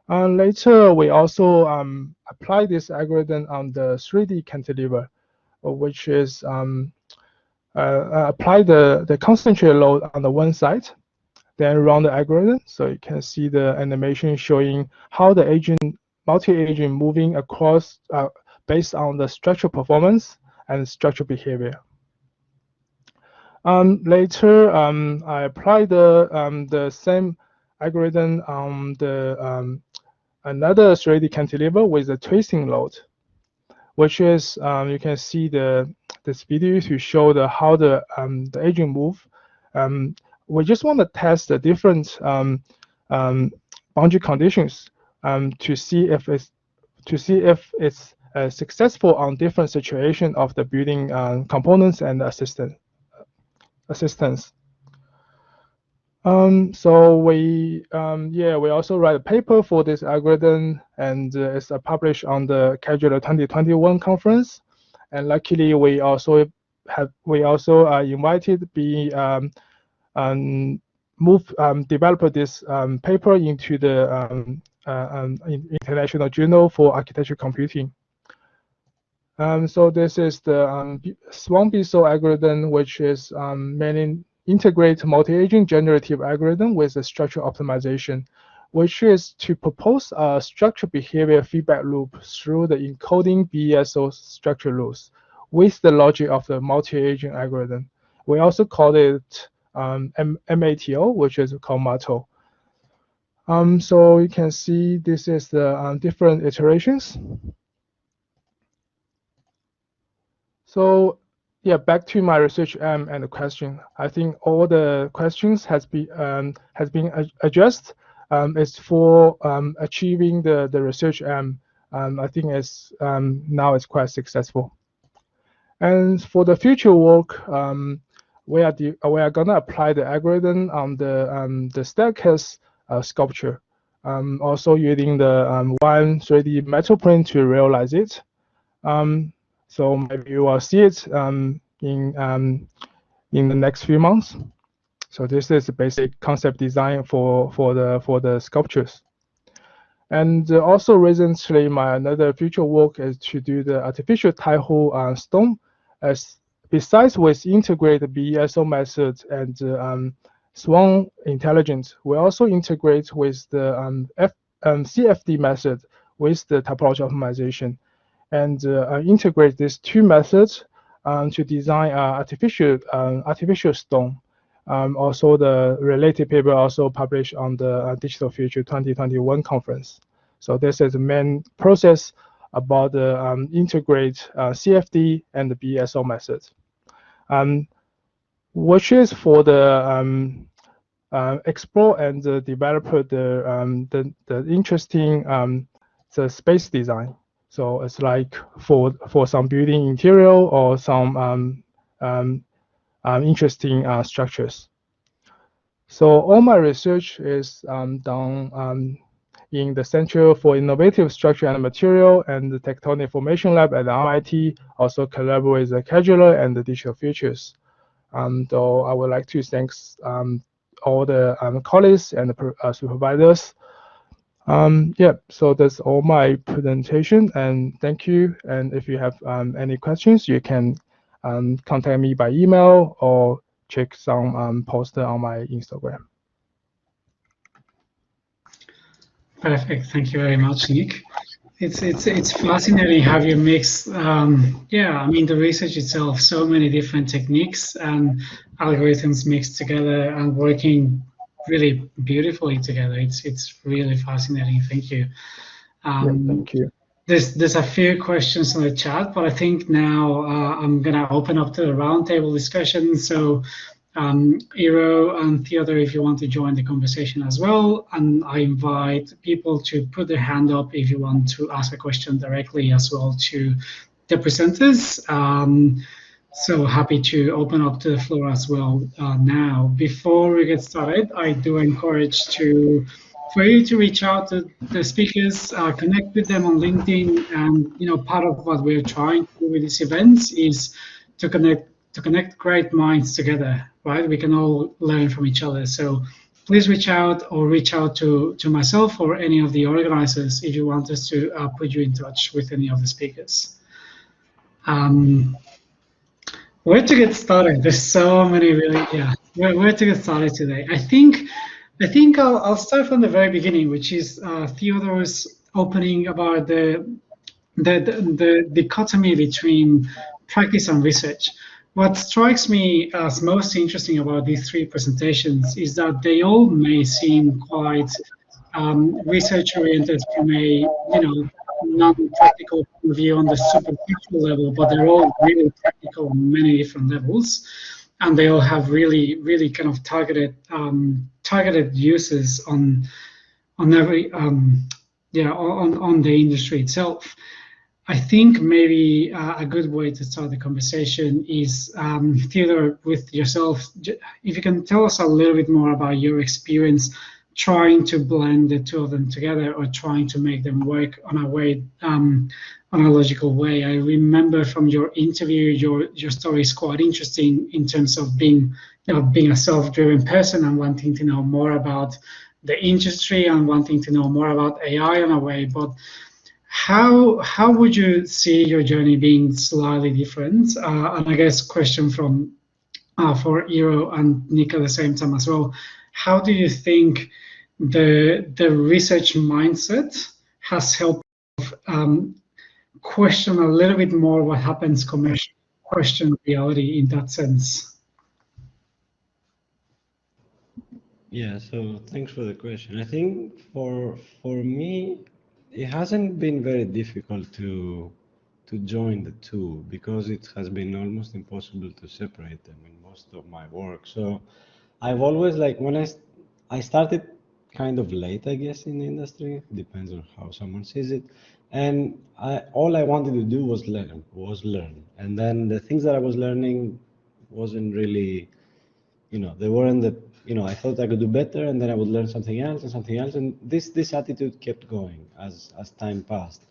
Later, we also apply this algorithm on the 3D cantilever, which is apply the concentrated load on the one side, then run the algorithm. So you can see the animation showing how the multi-agent moving across based on the structural performance and structural behavior. Later, I applied the same algorithm on the another 3D cantilever with a twisting load, which is you can see this video to show how the agent move. We just want to test the different boundary conditions to see if it's successful on different situations of the building components and assistance. So we also write a paper for this algorithm, and it's published on the Casual 2021 conference. And luckily, we also invited develop this paper into the International Journal for Architectural Computing. So this is the Swan BESO algorithm, which is mainly integrate multi-agent generative algorithm with a structural optimization, which is to propose a structure behavior feedback loop through the encoding BESO structure rules with the logic of the multi-agent algorithm. We also call it MATO, which is called MATO. So you can see this is the different iterations. So yeah, back to my research aim and the question. I think all the questions has been addressed. It's for achieving the research aim. I think it's now it's quite successful. And for the future work, we are gonna apply the algorithm on the staircase sculpture. Also using the one 3D metal print to realize it. So maybe you will see it in the next few months. So this is the basic concept design for the sculptures. And also recently, my another future work is to do the artificial Taihu stone. As besides with integrate the BESO method and Swan intelligence, we also integrate with the CFD method with the topology optimization, and integrate these two methods to design artificial stone. Also, the related paper also published on the Digital Future 2021 conference. So this is the main process about the integrate CFD and the BSO method, which is for the explore and develop the interesting the space design. So it's like for some building interior or some interesting structures. So all my research is done in the Center for Innovative Structure and Material and the Tectonic Formation Lab at the MIT. Also collaborate with the Cadular and the Digital Futures. So I would like to thank all the colleagues and the supervisors. Yeah, so that's all my presentation, and thank you. And if you have any questions, you can contact me by email or check some poster on my Instagram. Perfect. Thank you very much, Nic. It's fascinating how you mix. Yeah, I mean the research itself, so many different techniques and algorithms mixed together and working really beautifully together. It's really fascinating. Thank you. Thank you. There's a few questions in the chat, but I think now I'm gonna open up to the roundtable discussion. So Iro and Theodore, if you want to join the conversation as well, and I invite people to put their hand up if you want to ask a question directly as well to the presenters. So happy to open up to the floor as well now. Before we get started, I do encourage for you to reach out to the speakers, connect with them on LinkedIn, and part of what we're trying to do with these events is to connect great minds together, right? We can all learn from each other. So please reach out to myself or any of the organizers if you want us to put you in touch with any of the speakers. Where to get started? There's so many really, yeah. Where to get started today? I think I'll start from the very beginning, which is Theodore's opening about the dichotomy between practice and research. What strikes me as most interesting about these three presentations is that they all may seem quite research-oriented from a non-practical view on the superficial level, but they're all really practical on many different levels, and they all have really kind of targeted uses on every on the industry itself. I think maybe a good way to start the conversation is, Theodore, with yourself, if you can tell us a little bit more about your experience trying to blend the two of them together or trying to make them work on a logical way. I remember from your interview, your story is quite interesting in terms of being a self-driven person and wanting to know more about the industry and wanting to know more about AI in a way, but how would you see your journey being slightly different? And I guess question for Iro and Nic at the same time as well. How do you think the research mindset has helped question a little bit more what happens commercially, question reality in that sense? Yeah, so thanks for the question. I think for me, it hasn't been very difficult to join the two because it has been almost impossible to separate them in most of my work. So I've always I started kind of late, I guess, in the industry, depends on how someone sees it. And all I wanted to do was learn. And then the things that I was learning wasn't really, they weren't I thought I could do better, and then I would learn something else and something else. And this attitude kept going as time passed.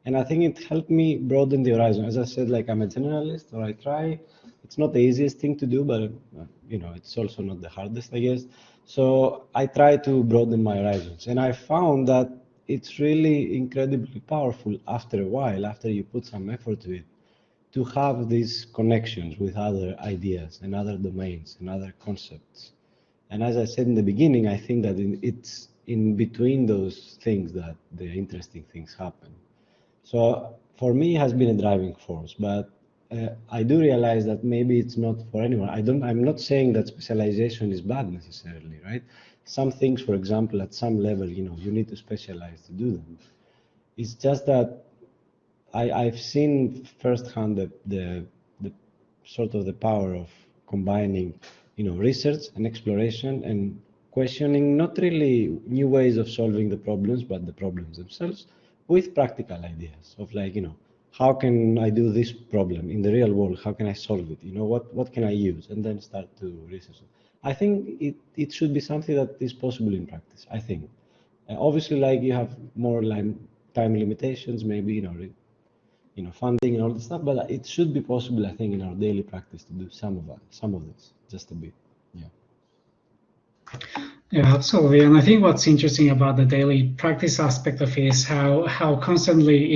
And I think it helped me broaden the horizon. As I said, like, I'm a generalist, or I try. It's not the easiest thing to do, but it's also not the hardest, I guess. So I try to broaden my horizons. And I found that it's really incredibly powerful after a while, after you put some effort to it, to have these connections with other ideas and other domains and other concepts. And as I said in the beginning, I think that it's in between those things that the interesting things happen. So for me, it has been a driving force, but I do realize that maybe it's not for anyone. I'm not saying that specialization is bad necessarily, right? Some things, for example, at some level, you need to specialize to do them. It's just that I've seen firsthand the sort of the power of combining, research and exploration and questioning, not really new ways of solving the problems, but the problems themselves, with practical ideas of, like, how can I do this problem in the real world? How can I solve it? What can I use? And then start to research it. I think it should be something that is possible in practice, I think. Obviously, like, you have more time limitations, maybe, funding and all this stuff, but it should be possible, I think, in our daily practice to do some of this, just a bit. Yeah, absolutely. And I think what's interesting about the daily practice aspect of it is how constantly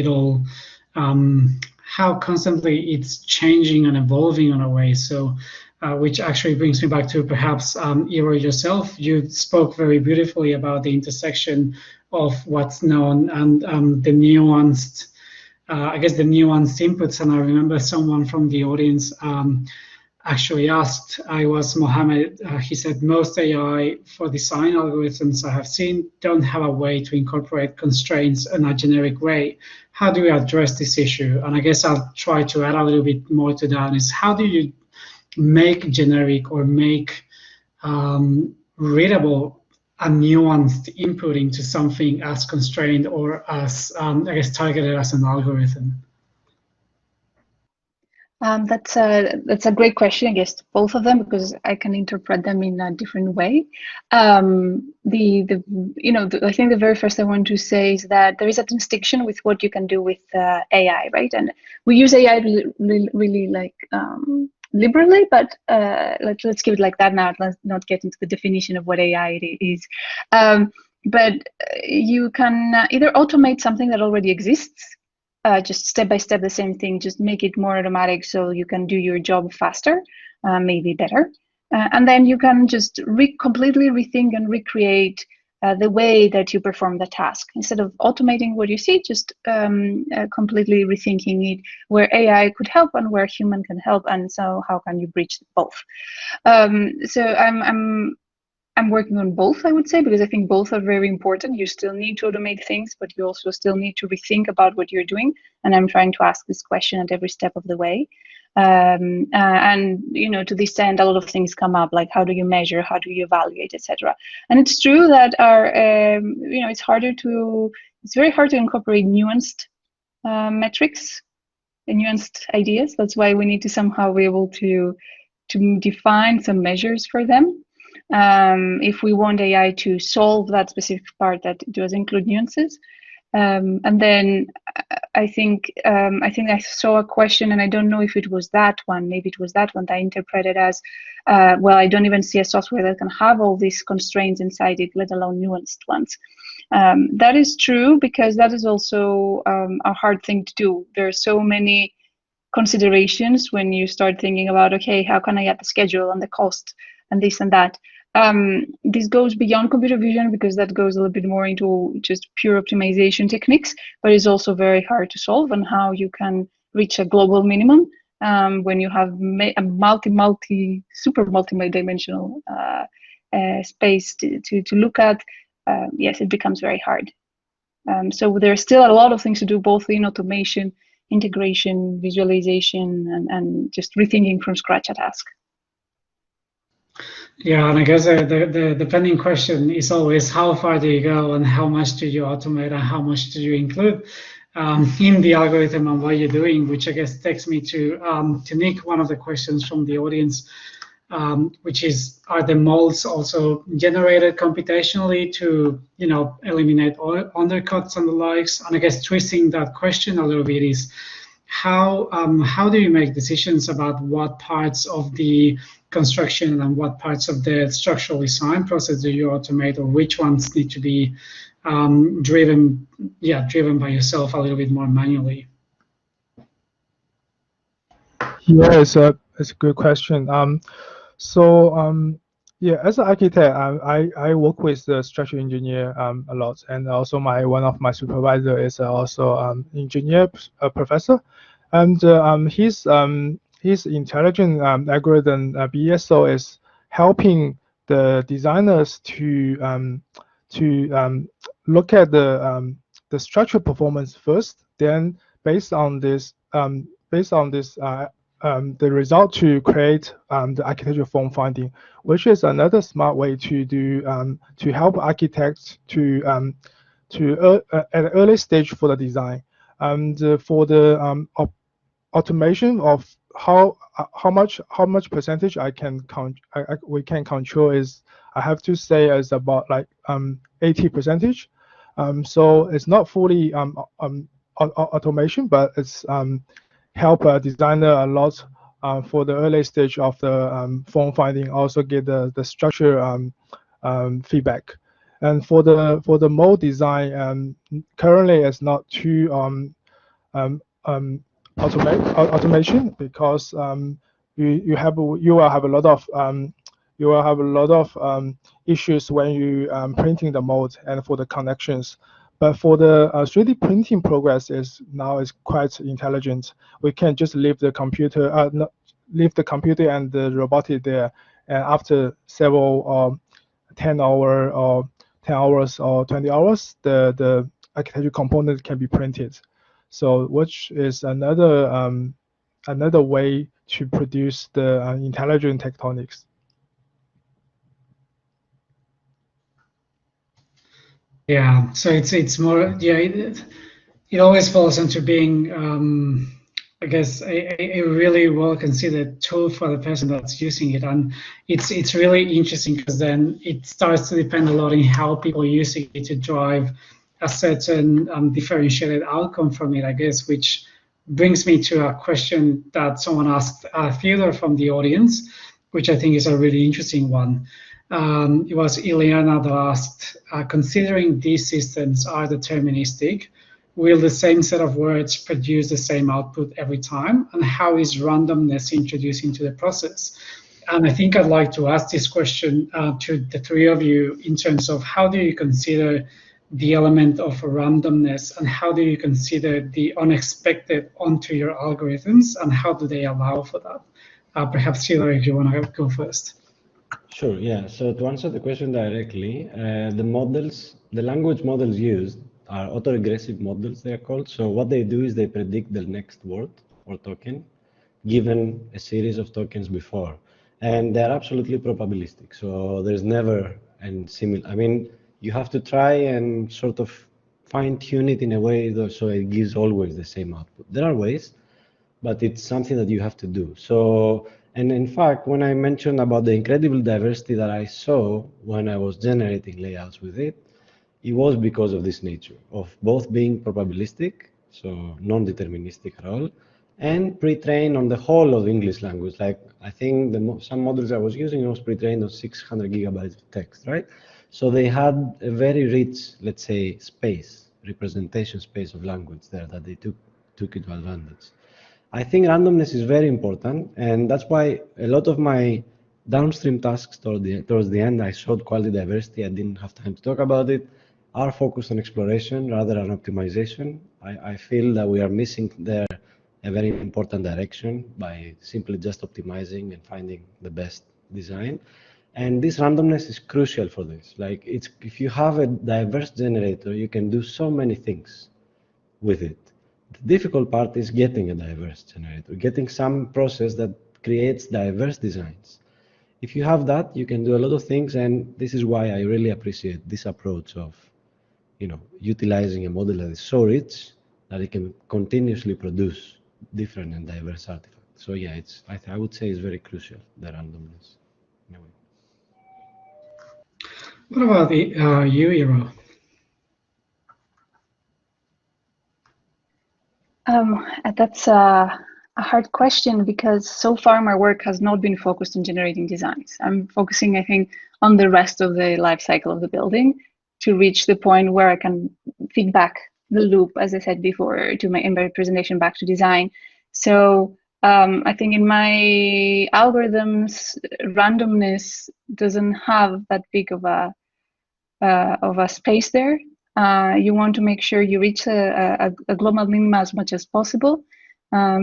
it's changing and evolving in a way. So, which actually brings me back to perhaps Iro yourself. You spoke very beautifully about the intersection of what's known and the nuanced, the nuanced inputs. And I remember someone from the audience actually asked, I was Mohammed, he said, most AI for design algorithms I have seen don't have a way to incorporate constraints in a generic way. How do we address this issue? And I guess I'll try to add a little bit more to that, is how do you make generic or make readable a nuanced input into something as constrained or as, targeted as an algorithm? That's a great question, I guess, both of them, because I can interpret them in a different way. I think the very first I want to say is that there is a distinction with what you can do with AI, right? And we use AI really like liberally, but let's give it like that now. Let's not get into the definition of what AI is. But you can either automate something that already exists, just step by step the same thing, just make it more automatic so you can do your job faster, maybe better. And then you can just completely rethink and recreate the way that you perform the task. Instead of automating what you see, just completely rethinking it, where AI could help and where human can help, and so how can you bridge both? So I'm working on both, I would say, because I think both are very important. You still need to automate things, but you also still need to rethink about what you're doing. And I'm trying to ask this question at every step of the way. And to this end, a lot of things come up, like how do you measure, how do you evaluate, etc. And it's true that it's very hard to incorporate nuanced metrics and nuanced ideas. That's why we need to somehow be able to define some measures for them. If we want AI to solve that specific part that does include nuances. And then I think I saw a question, and I don't know if it was that one, maybe it was that one that I interpreted as, well, I don't even see a software that can have all these constraints inside it, let alone nuanced ones. That is true, because that is also a hard thing to do. There are so many considerations when you start thinking about, okay, how can I add the schedule and the cost and this and that. This goes beyond computer vision, because that goes a little bit more into just pure optimization techniques, but it's also very hard to solve, and how you can reach a global minimum when you have a super multi-dimensional space to look at. Yes, it becomes very hard. So there's still a lot of things to do, both in automation, integration, visualization, and just rethinking from scratch a task. Yeah, and I guess the depending question is always how far do you go and how much do you automate and how much do you include in the algorithm and what you're doing, which I guess takes me to Nic, one of the questions from the audience, which is, are the molds also generated computationally to, eliminate undercuts and the likes? And I guess twisting that question a little bit is, how do you make decisions about what parts of the construction and what parts of the structural design process do you automate, or which ones need to be driven by yourself a little bit more manually? Yeah, it's a good question. Yeah, as an architect, I work with the structural engineer a lot, and also one of my supervisor is also engineer professor, and his intelligent algorithm BSO is helping the designers to look at the structural performance first, then based on this the result to create the architectural form finding, which is another smart way to do to help architects to at an early stage for the design, and for the automation of how much percentage we can control is, I have to say, is about like 80%. So it's not fully automation, but it's help a designer a lot for the early stage of the form finding, also get the structure feedback. And for the mold design, currently it's not too automation, because you will have a lot of issues when you printing the mold and for the connections. But for the 3D printing progress is quite intelligent. We can just leave the computer and the robotic there, and after several 10 hours or 20 hours, the architecture component can be printed. So which is another way to produce the intelligent tectonics. Yeah, so it's more, it always falls into being I guess a really well considered tool for the person that's using it, and it's really interesting because then it starts to depend a lot on how people are using it to drive a certain differentiated outcome from it, I guess, which brings me to a question that someone asked Theodore from the audience, which I think is a really interesting one. It was Ileana that asked, considering these systems are deterministic, will the same set of words produce the same output every time? And how is randomness introduced into the process? And I think I'd like to ask this question to the three of you in terms of how do you consider the element of randomness, and how do you consider the unexpected onto your algorithms, and how do they allow for that? Perhaps Theodore, if you want to go first. Sure, yeah. So to answer the question directly, the language models used are autoregressive models, they're called. So what they do is they predict the next word or token given a series of tokens before. And they're absolutely probabilistic. So there's never a similar, I mean, you have to try and sort of fine tune it in a way so it gives always the same output. There are ways, but it's something that you have to do. So, and in fact, when I mentioned about the incredible diversity that I saw when I was generating layouts with it, it was because of this nature of both being probabilistic, so non-deterministic at all, and pre-trained on the whole of English language. Like, I think some models I was using was pre-trained on 600 gigabytes of text, right? So they had a very rich, let's say, representation space of language there that they took into advantage. I think randomness is very important, and that's why a lot of my downstream tasks towards the end, I showed quality diversity. I didn't have time to talk about it, are focused on exploration rather than optimization. I feel that we are missing there a very important direction by simply just optimizing and finding the best design. And this randomness is crucial for this. Like, if you have a diverse generator, you can do so many things with it. The difficult part is getting a diverse generator, getting some process that creates diverse designs. If you have that, you can do a lot of things, and this is why I really appreciate this approach of, utilizing a model that is so rich that it can continuously produce different and diverse artifacts. So yeah, I would say it's very crucial, the randomness. In a way. What about you, Iro? That's a hard question, because so far my work has not been focused on generating designs. I'm focusing, I think, on the rest of the life cycle of the building to reach the point where I can feed back the loop, as I said before, in my presentation back to design. So I think in my algorithms, randomness doesn't have that big of a space there. You want to make sure you reach a global minima as much as possible,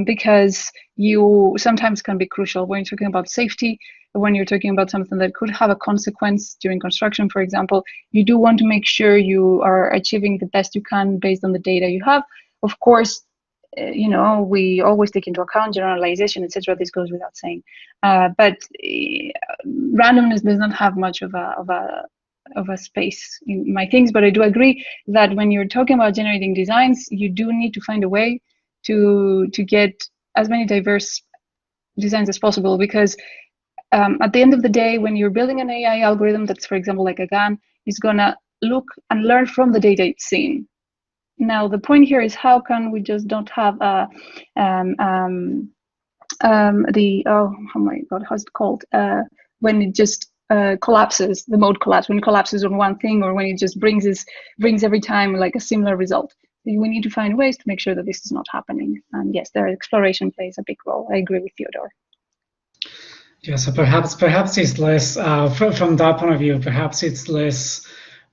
because you sometimes can be crucial when you're talking about safety, when you're talking about something that could have a consequence during construction, for example. You do want to make sure you are achieving the best you can based on the data you have. Of course, we always take into account generalization, etc. This goes without saying, but randomness does not have much of a space in my things. But I do agree that when you're talking about generating designs, you do need to find a way to get as many diverse designs as possible, because at the end of the day, when you're building an AI algorithm that's, for example, like a GAN, is gonna look and learn from the data it's seen. Now, the point here is, how can we just don't have oh my God, how's it called? When it just collapses, the mode collapse, when it collapses on one thing, or when it just brings every time like a similar result. We need to find ways to make sure that this is not happening. And yes, their exploration plays a big role. I agree with Theodore. Yeah, so perhaps it's less, from that point of view, perhaps it's less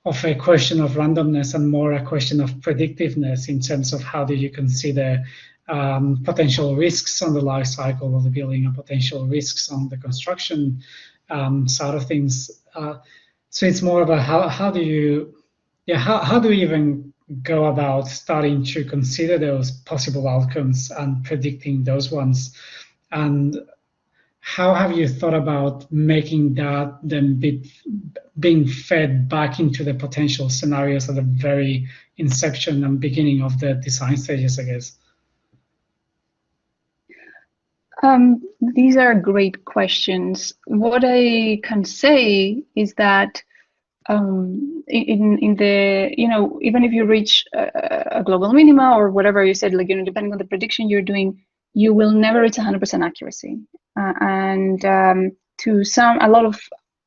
of a question of randomness and more a question of predictiveness in terms of how do you consider potential risks on the life cycle of the building and potential risks on the construction side of things. So it's more about how do you even go about starting to consider those possible outcomes and predicting those ones, and how have you thought about making that then being fed back into the potential scenarios at the very inception and beginning of the design stages, I guess? These are great questions. What I can say is that in the, even if you reach a global minima or whatever you said, like, depending on the prediction you're doing, you will never reach 100% accuracy. And to a lot of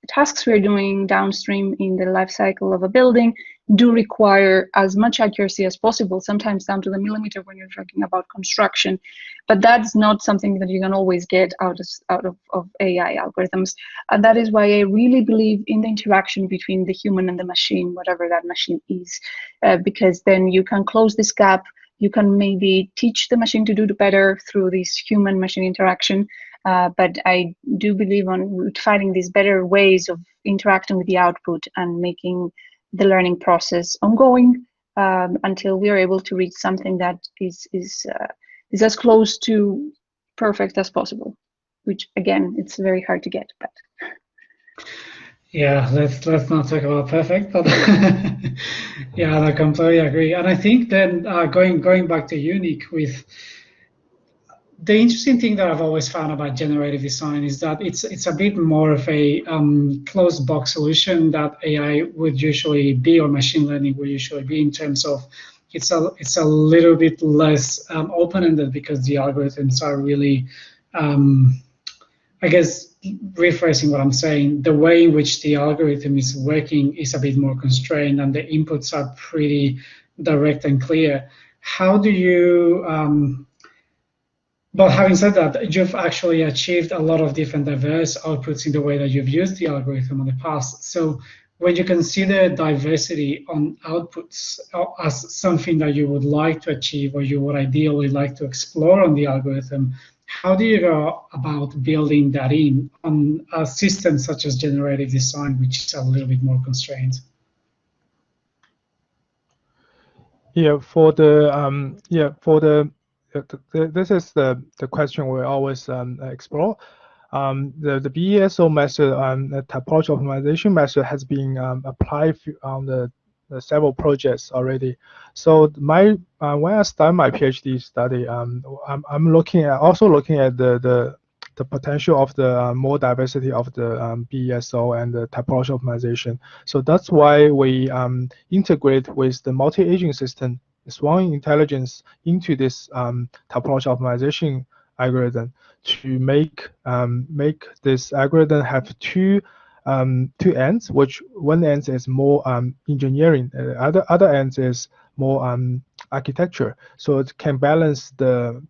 tasks we're doing downstream in the life cycle of a building do require as much accuracy as possible, sometimes down to the millimeter when you're talking about construction. But that's not something that you can always get out of AI algorithms. And that is why I really believe in the interaction between the human and the machine, whatever that machine is, because then you can close this gap. You can maybe teach the machine to do better through this human-machine interaction. But I do believe on finding these better ways of interacting with the output and making the learning process ongoing until we are able to reach something that is as close to perfect as possible, which again, it's very hard to get. But yeah, let's not talk about perfect, but yeah, I completely agree. And I think then going back to Nic, with the interesting thing that I've always found about generative design is that it's a bit more of a closed box solution that AI would usually be, or machine learning would usually be, in terms of it's a little bit less open-ended, because the algorithms are really, I guess, rephrasing what I'm saying, the way in which the algorithm is working is a bit more constrained, and the inputs are pretty direct and clear. How do you but having said that, you've actually achieved a lot of different diverse outputs in the way that you've used the algorithm in the past. So when you consider diversity on outputs as something that you would like to achieve, or you would ideally like to explore on the algorithm, how do you go about building that in on a system such as generative design, which is a little bit more constrained? Yeah, for the this is the question we always explore. The BESO method, the topology optimization method, has been applied on the several projects already. So when I started my PhD study, I'm also looking at the potential of the more diversity of the BESO and the topology optimization. So that's why we integrate with the multi-agent system, Swan intelligence, into this topology optimization algorithm to make this algorithm have two ends, which one end is more engineering, other end is more architecture. So it can balance the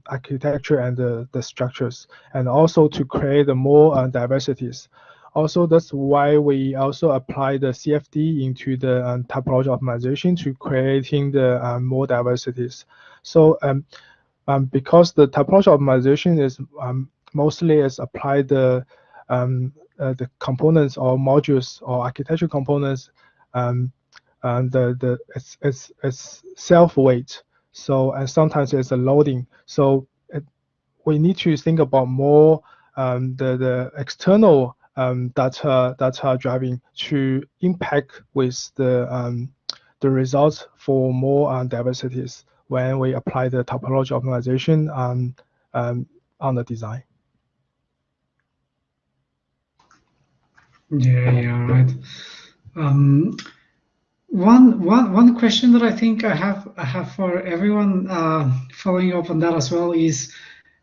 architecture and the structures, and also to create the more diversities. Also, that's why we also apply the CFD into the topology optimization to creating the more diversities. So because the topology optimization is mostly is applied the components or modules or architecture components, and it's self-weight. So and sometimes it's a loading. So we need to think about more the external data driving to impact with the results for more diversities when we apply the topology optimization on the design. Yeah, right. One question that I think I have for everyone, following up on that as well, is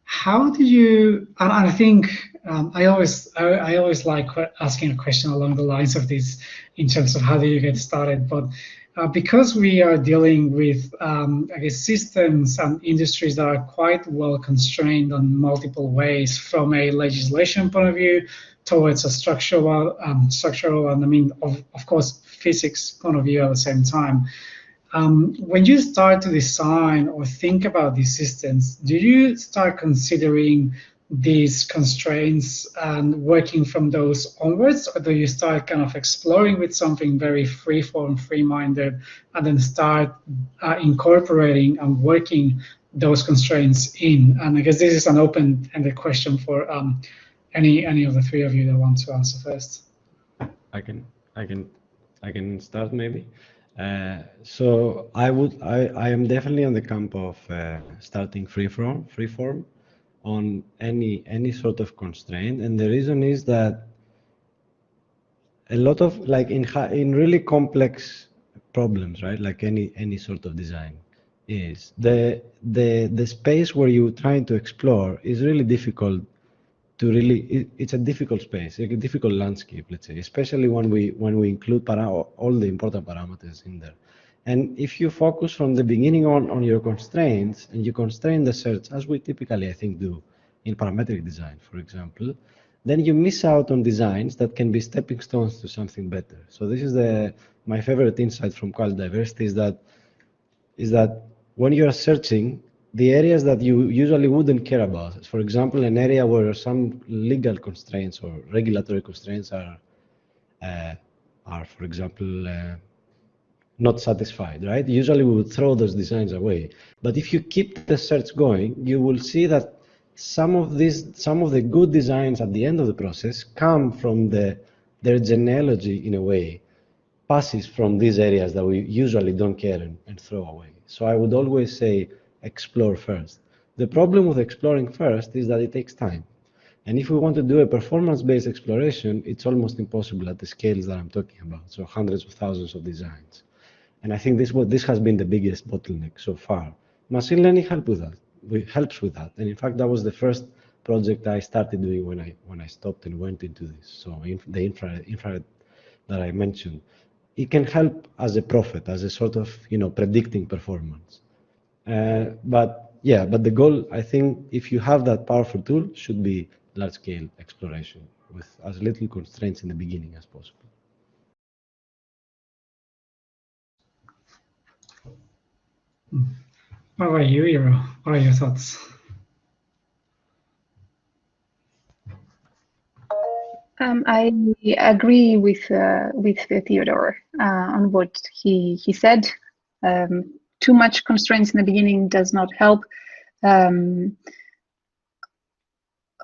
how did you? And I think I always like asking a question along the lines of this in terms of how do you get started, but because we are dealing with I guess systems and industries that are quite well constrained on multiple ways, from a legislation point of view towards a structural and I mean of course physics point of view at the same time. When you start to design or think about these systems, do you start considering these constraints and working from those onwards, or do you start kind of exploring with something very free-form, free-minded, and then start incorporating and working those constraints in? And I guess this is an open-ended question for any of the three of you that want to answer first. I can start maybe. So I am definitely on the camp of starting freeform on any sort of constraint, and the reason is that a lot of like in really complex problems, right? Like any sort of design is the space where you're trying to explore is really difficult to really. It's a difficult space, like a difficult landscape, let's say, especially when we include all the important parameters in there. And if you focus from the beginning on your constraints and you constrain the search, as we typically, I think, do in parametric design, for example, then you miss out on designs that can be stepping stones to something better. So this is my favorite insight from quality diversity is that when you are searching, the areas that you usually wouldn't care about, for example, an area where some legal constraints or regulatory constraints are for example, not satisfied, right? Usually we would throw those designs away. But if you keep the search going, you will see that some of the good designs at the end of the process come from their genealogy, in a way, passes from these areas that we usually don't care and throw away. So I would always say explore first. The problem with exploring first is that it takes time. And if we want to do a performance-based exploration, it's almost impossible at the scales that I'm talking about, so hundreds of thousands of designs. And I think this has been the biggest bottleneck so far. Machine learning helps with that. And in fact, that was the first project I started doing when I stopped and went into this. So the infrared that I mentioned, it can help as a prophet, as a sort of predicting performance. But the goal, I think, if you have that powerful tool, should be large-scale exploration with as little constraints in the beginning as possible. What about you, Iro? What are your thoughts? I agree with Theodore on what he said. Too much constraints in the beginning does not help.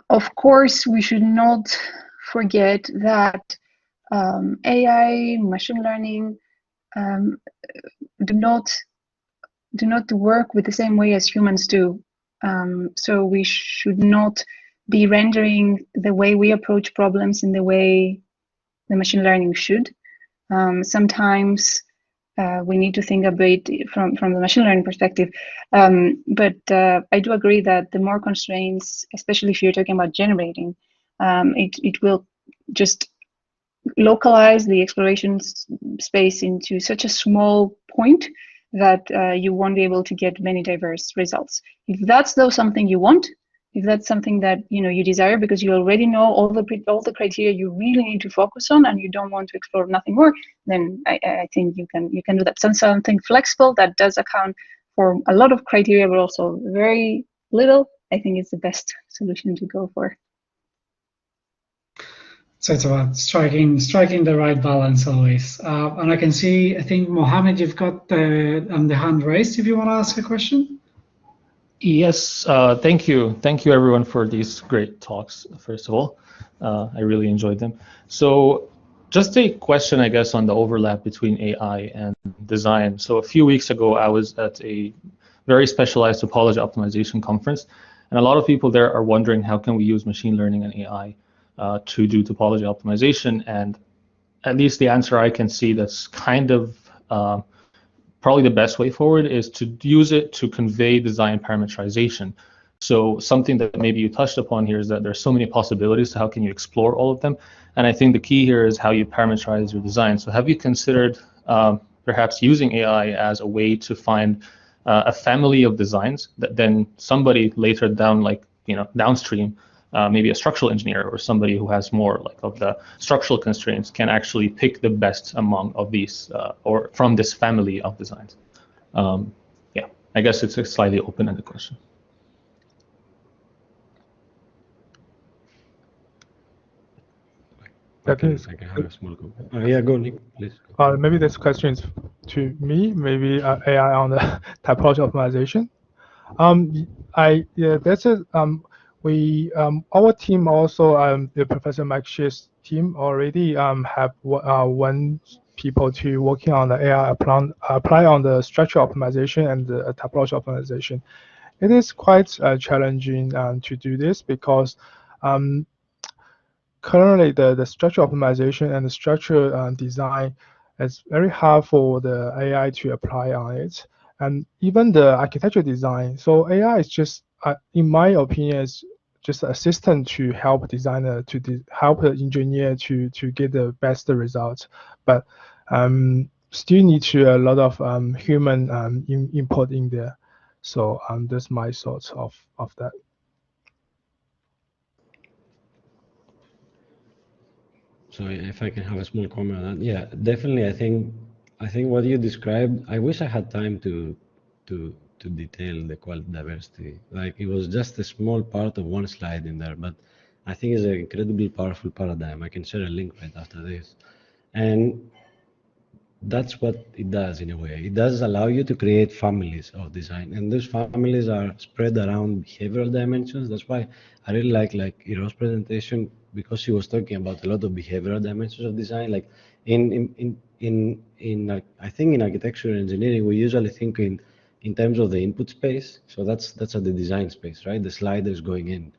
Of course, we should not forget that AI, machine learning do not work with the same way as humans do. So we should not be rendering the way we approach problems in the way the machine learning should. Sometimes we need to think a bit from the machine learning perspective. But I do agree that the more constraints, especially if you're talking about generating, it will just localize the exploration space into such a small point that you won't be able to get many diverse results. If that's though something you want, if that's something that you desire because you already know all the criteria you really need to focus on and you don't want to explore nothing more, then I think you can do that. Something flexible that does account for a lot of criteria but also very little, I think is the best solution to go for. So it's about striking the right balance always. And I can see, I think, Mohammed, you've got the hand raised if you want to ask a question. Yes, thank you. Thank you, everyone, for these great talks, first of all. I really enjoyed them. So just a question, I guess, on the overlap between AI and design. So a few weeks ago, I was at a very specialized topology optimization conference, and a lot of people there are wondering how can we use machine learning and AI to do topology optimization, and at least the answer I can see that's kind of probably the best way forward is to use it to convey design parameterization. So something that maybe you touched upon here is that there's so many possibilities, so how can you explore all of them? And I think the key here is how you parameterize your design. So have you considered perhaps using AI as a way to find a family of designs that then somebody later down, like downstream, maybe a structural engineer or somebody who has more of the structural constraints can actually pick the best among of these or from this family of designs? Yeah, I guess it's a slightly open-ended question. I can have a small comment. Yeah, go, Nick, please. Maybe this question is to me, maybe AI on the typology optimization. Our team also, the Professor Mike Shear's team already have one people to working on the AI apply on the structural optimization and the typology optimization. It is quite challenging to do this because currently the structural optimization and the structure design is very hard for the AI to apply on it, and even the architecture design. So AI is just, in my opinion, is just an assistant to help designer to help the engineer to get the best results, but still need to a lot of human input in there. So that's my thoughts of that. So if I can have a small comment on that, yeah, definitely. I think what you described, I wish I had time to detail the quality diversity. Like, it was just a small part of one slide in there, but I think it's an incredibly powerful paradigm. I can share a link right after this, and that's what it does in a way. It does allow you to create families of design, and those families are spread around behavioral dimensions. That's why I really like Iro's presentation, because she was talking about a lot of behavioral dimensions of design. Like I think in architecture and engineering, we usually think in terms of the input space. So that's at the design space, right? The sliders going in.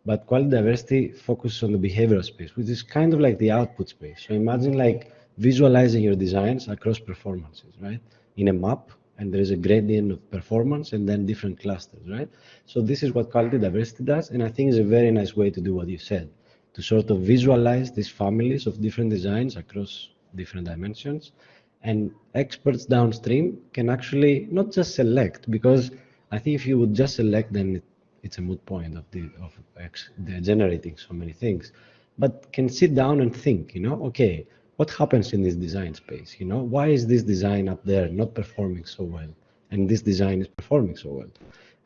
But quality diversity focuses on the behavioral space, which is kind of like the output space. So imagine like visualizing your designs across performances, right? In a map, and there is a gradient of performance and then different clusters, right? So this is what quality diversity does, and I think it's a very nice way to do what you said, to sort of visualize these families of different designs across different dimensions. And experts downstream can actually not just select, because I think if you would just select, then it's a moot point of generating so many things, but can sit down and think, okay, what happens in this design space? Why is this design up there not performing so well, and this design is performing so well?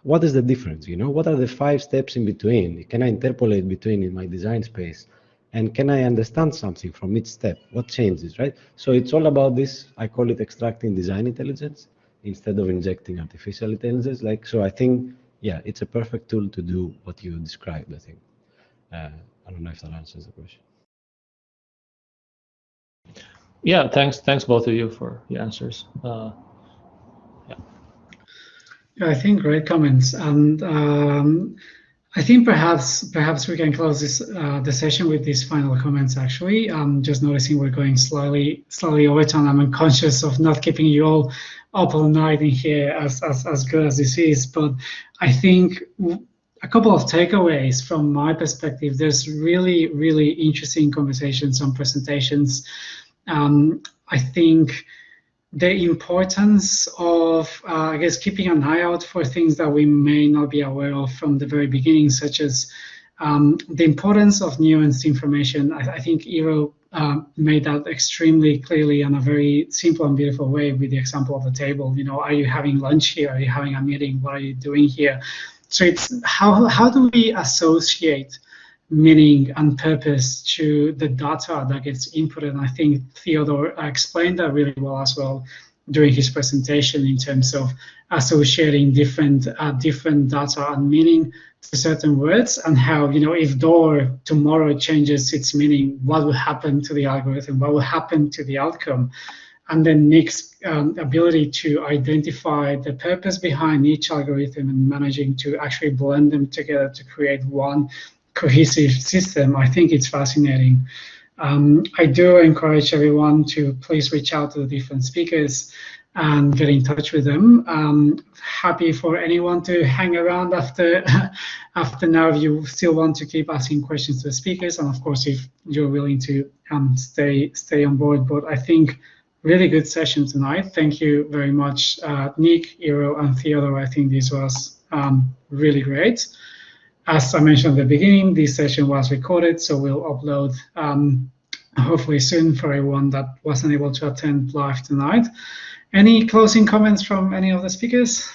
What is the difference? What are the 5 steps in between? Can I interpolate between in my design space? And can I understand something from each step? What changes, right? So it's all about this, I call it extracting design intelligence. instead of injecting artificial intelligence. So I think, yeah, it's a perfect tool to do what you described, I think. I don't know if that answers the question. Yeah, thanks both of you for your answers. Yeah, I think great comments, and I think perhaps we can close this the session with these final comments. Actually, just noticing we're going slightly over time. I'm conscious of not keeping you all up all night in here, as good as this is. But I think a couple of takeaways from my perspective. There's really interesting conversations on presentations. I think the importance of, I guess, keeping an eye out for things that we may not be aware of from the very beginning, such as the importance of nuanced information. I think Iro made that extremely clearly in a very simple and beautiful way with the example of the table. You know, are you having lunch here? Are you having a meeting? What are you doing here? So it's how do we associate meaning and purpose to the data that gets inputted? And I think Theodore explained that really well as well during his presentation in terms of associating different data and meaning to certain words, and how, you know, if door tomorrow changes its meaning, what will happen to the algorithm? What will happen to the outcome? And then Nic's ability to identify the purpose behind each algorithm and managing to actually blend them together to create one cohesive system. I think it's fascinating. I do encourage everyone to please reach out to the different speakers and get in touch with them. Happy for anyone to hang around after now if you still want to keep asking questions to the speakers, and of course if you're willing to stay on board. But I think really good session tonight. Thank you very much, Nic, Iro, and Theodore. I think this was really great. As I mentioned at the beginning, this session was recorded, so we'll upload hopefully soon for everyone that wasn't able to attend live tonight. Any closing comments from any of the speakers?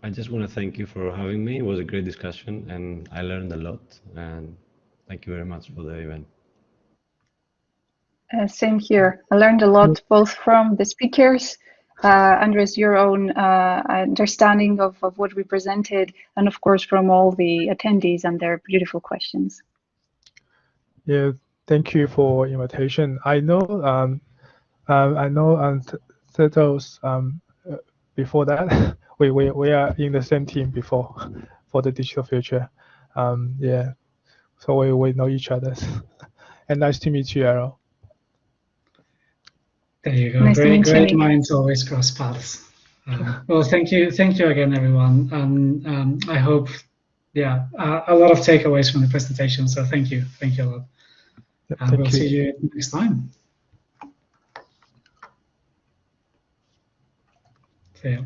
I just want to thank you for having me. It was a great discussion, and I learned a lot. And thank you very much for the event. Same here. I learned a lot both from the speakers, Andres, your own understanding of what we presented, and of course from all the attendees and their beautiful questions. Yeah, thank you for invitation. I know Theodore's before that we are in the same team before for the digital future. Yeah, so we know each other. And nice to meet you, Iro. There you go. Nice Great minds always cross paths. Well, thank you again, everyone. I hope, yeah, a lot of takeaways from the presentation. So thank you a lot. Yep, and we'll see you next time. See you.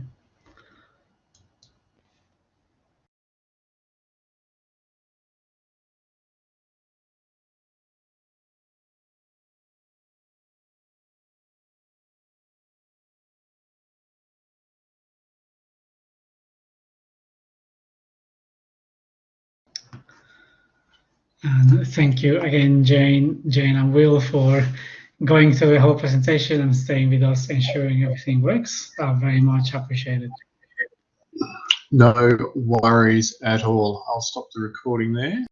And thank you again, Jane and Will, for going through the whole presentation and staying with us, ensuring everything works. Very much appreciated. No worries at all. I'll stop the recording there.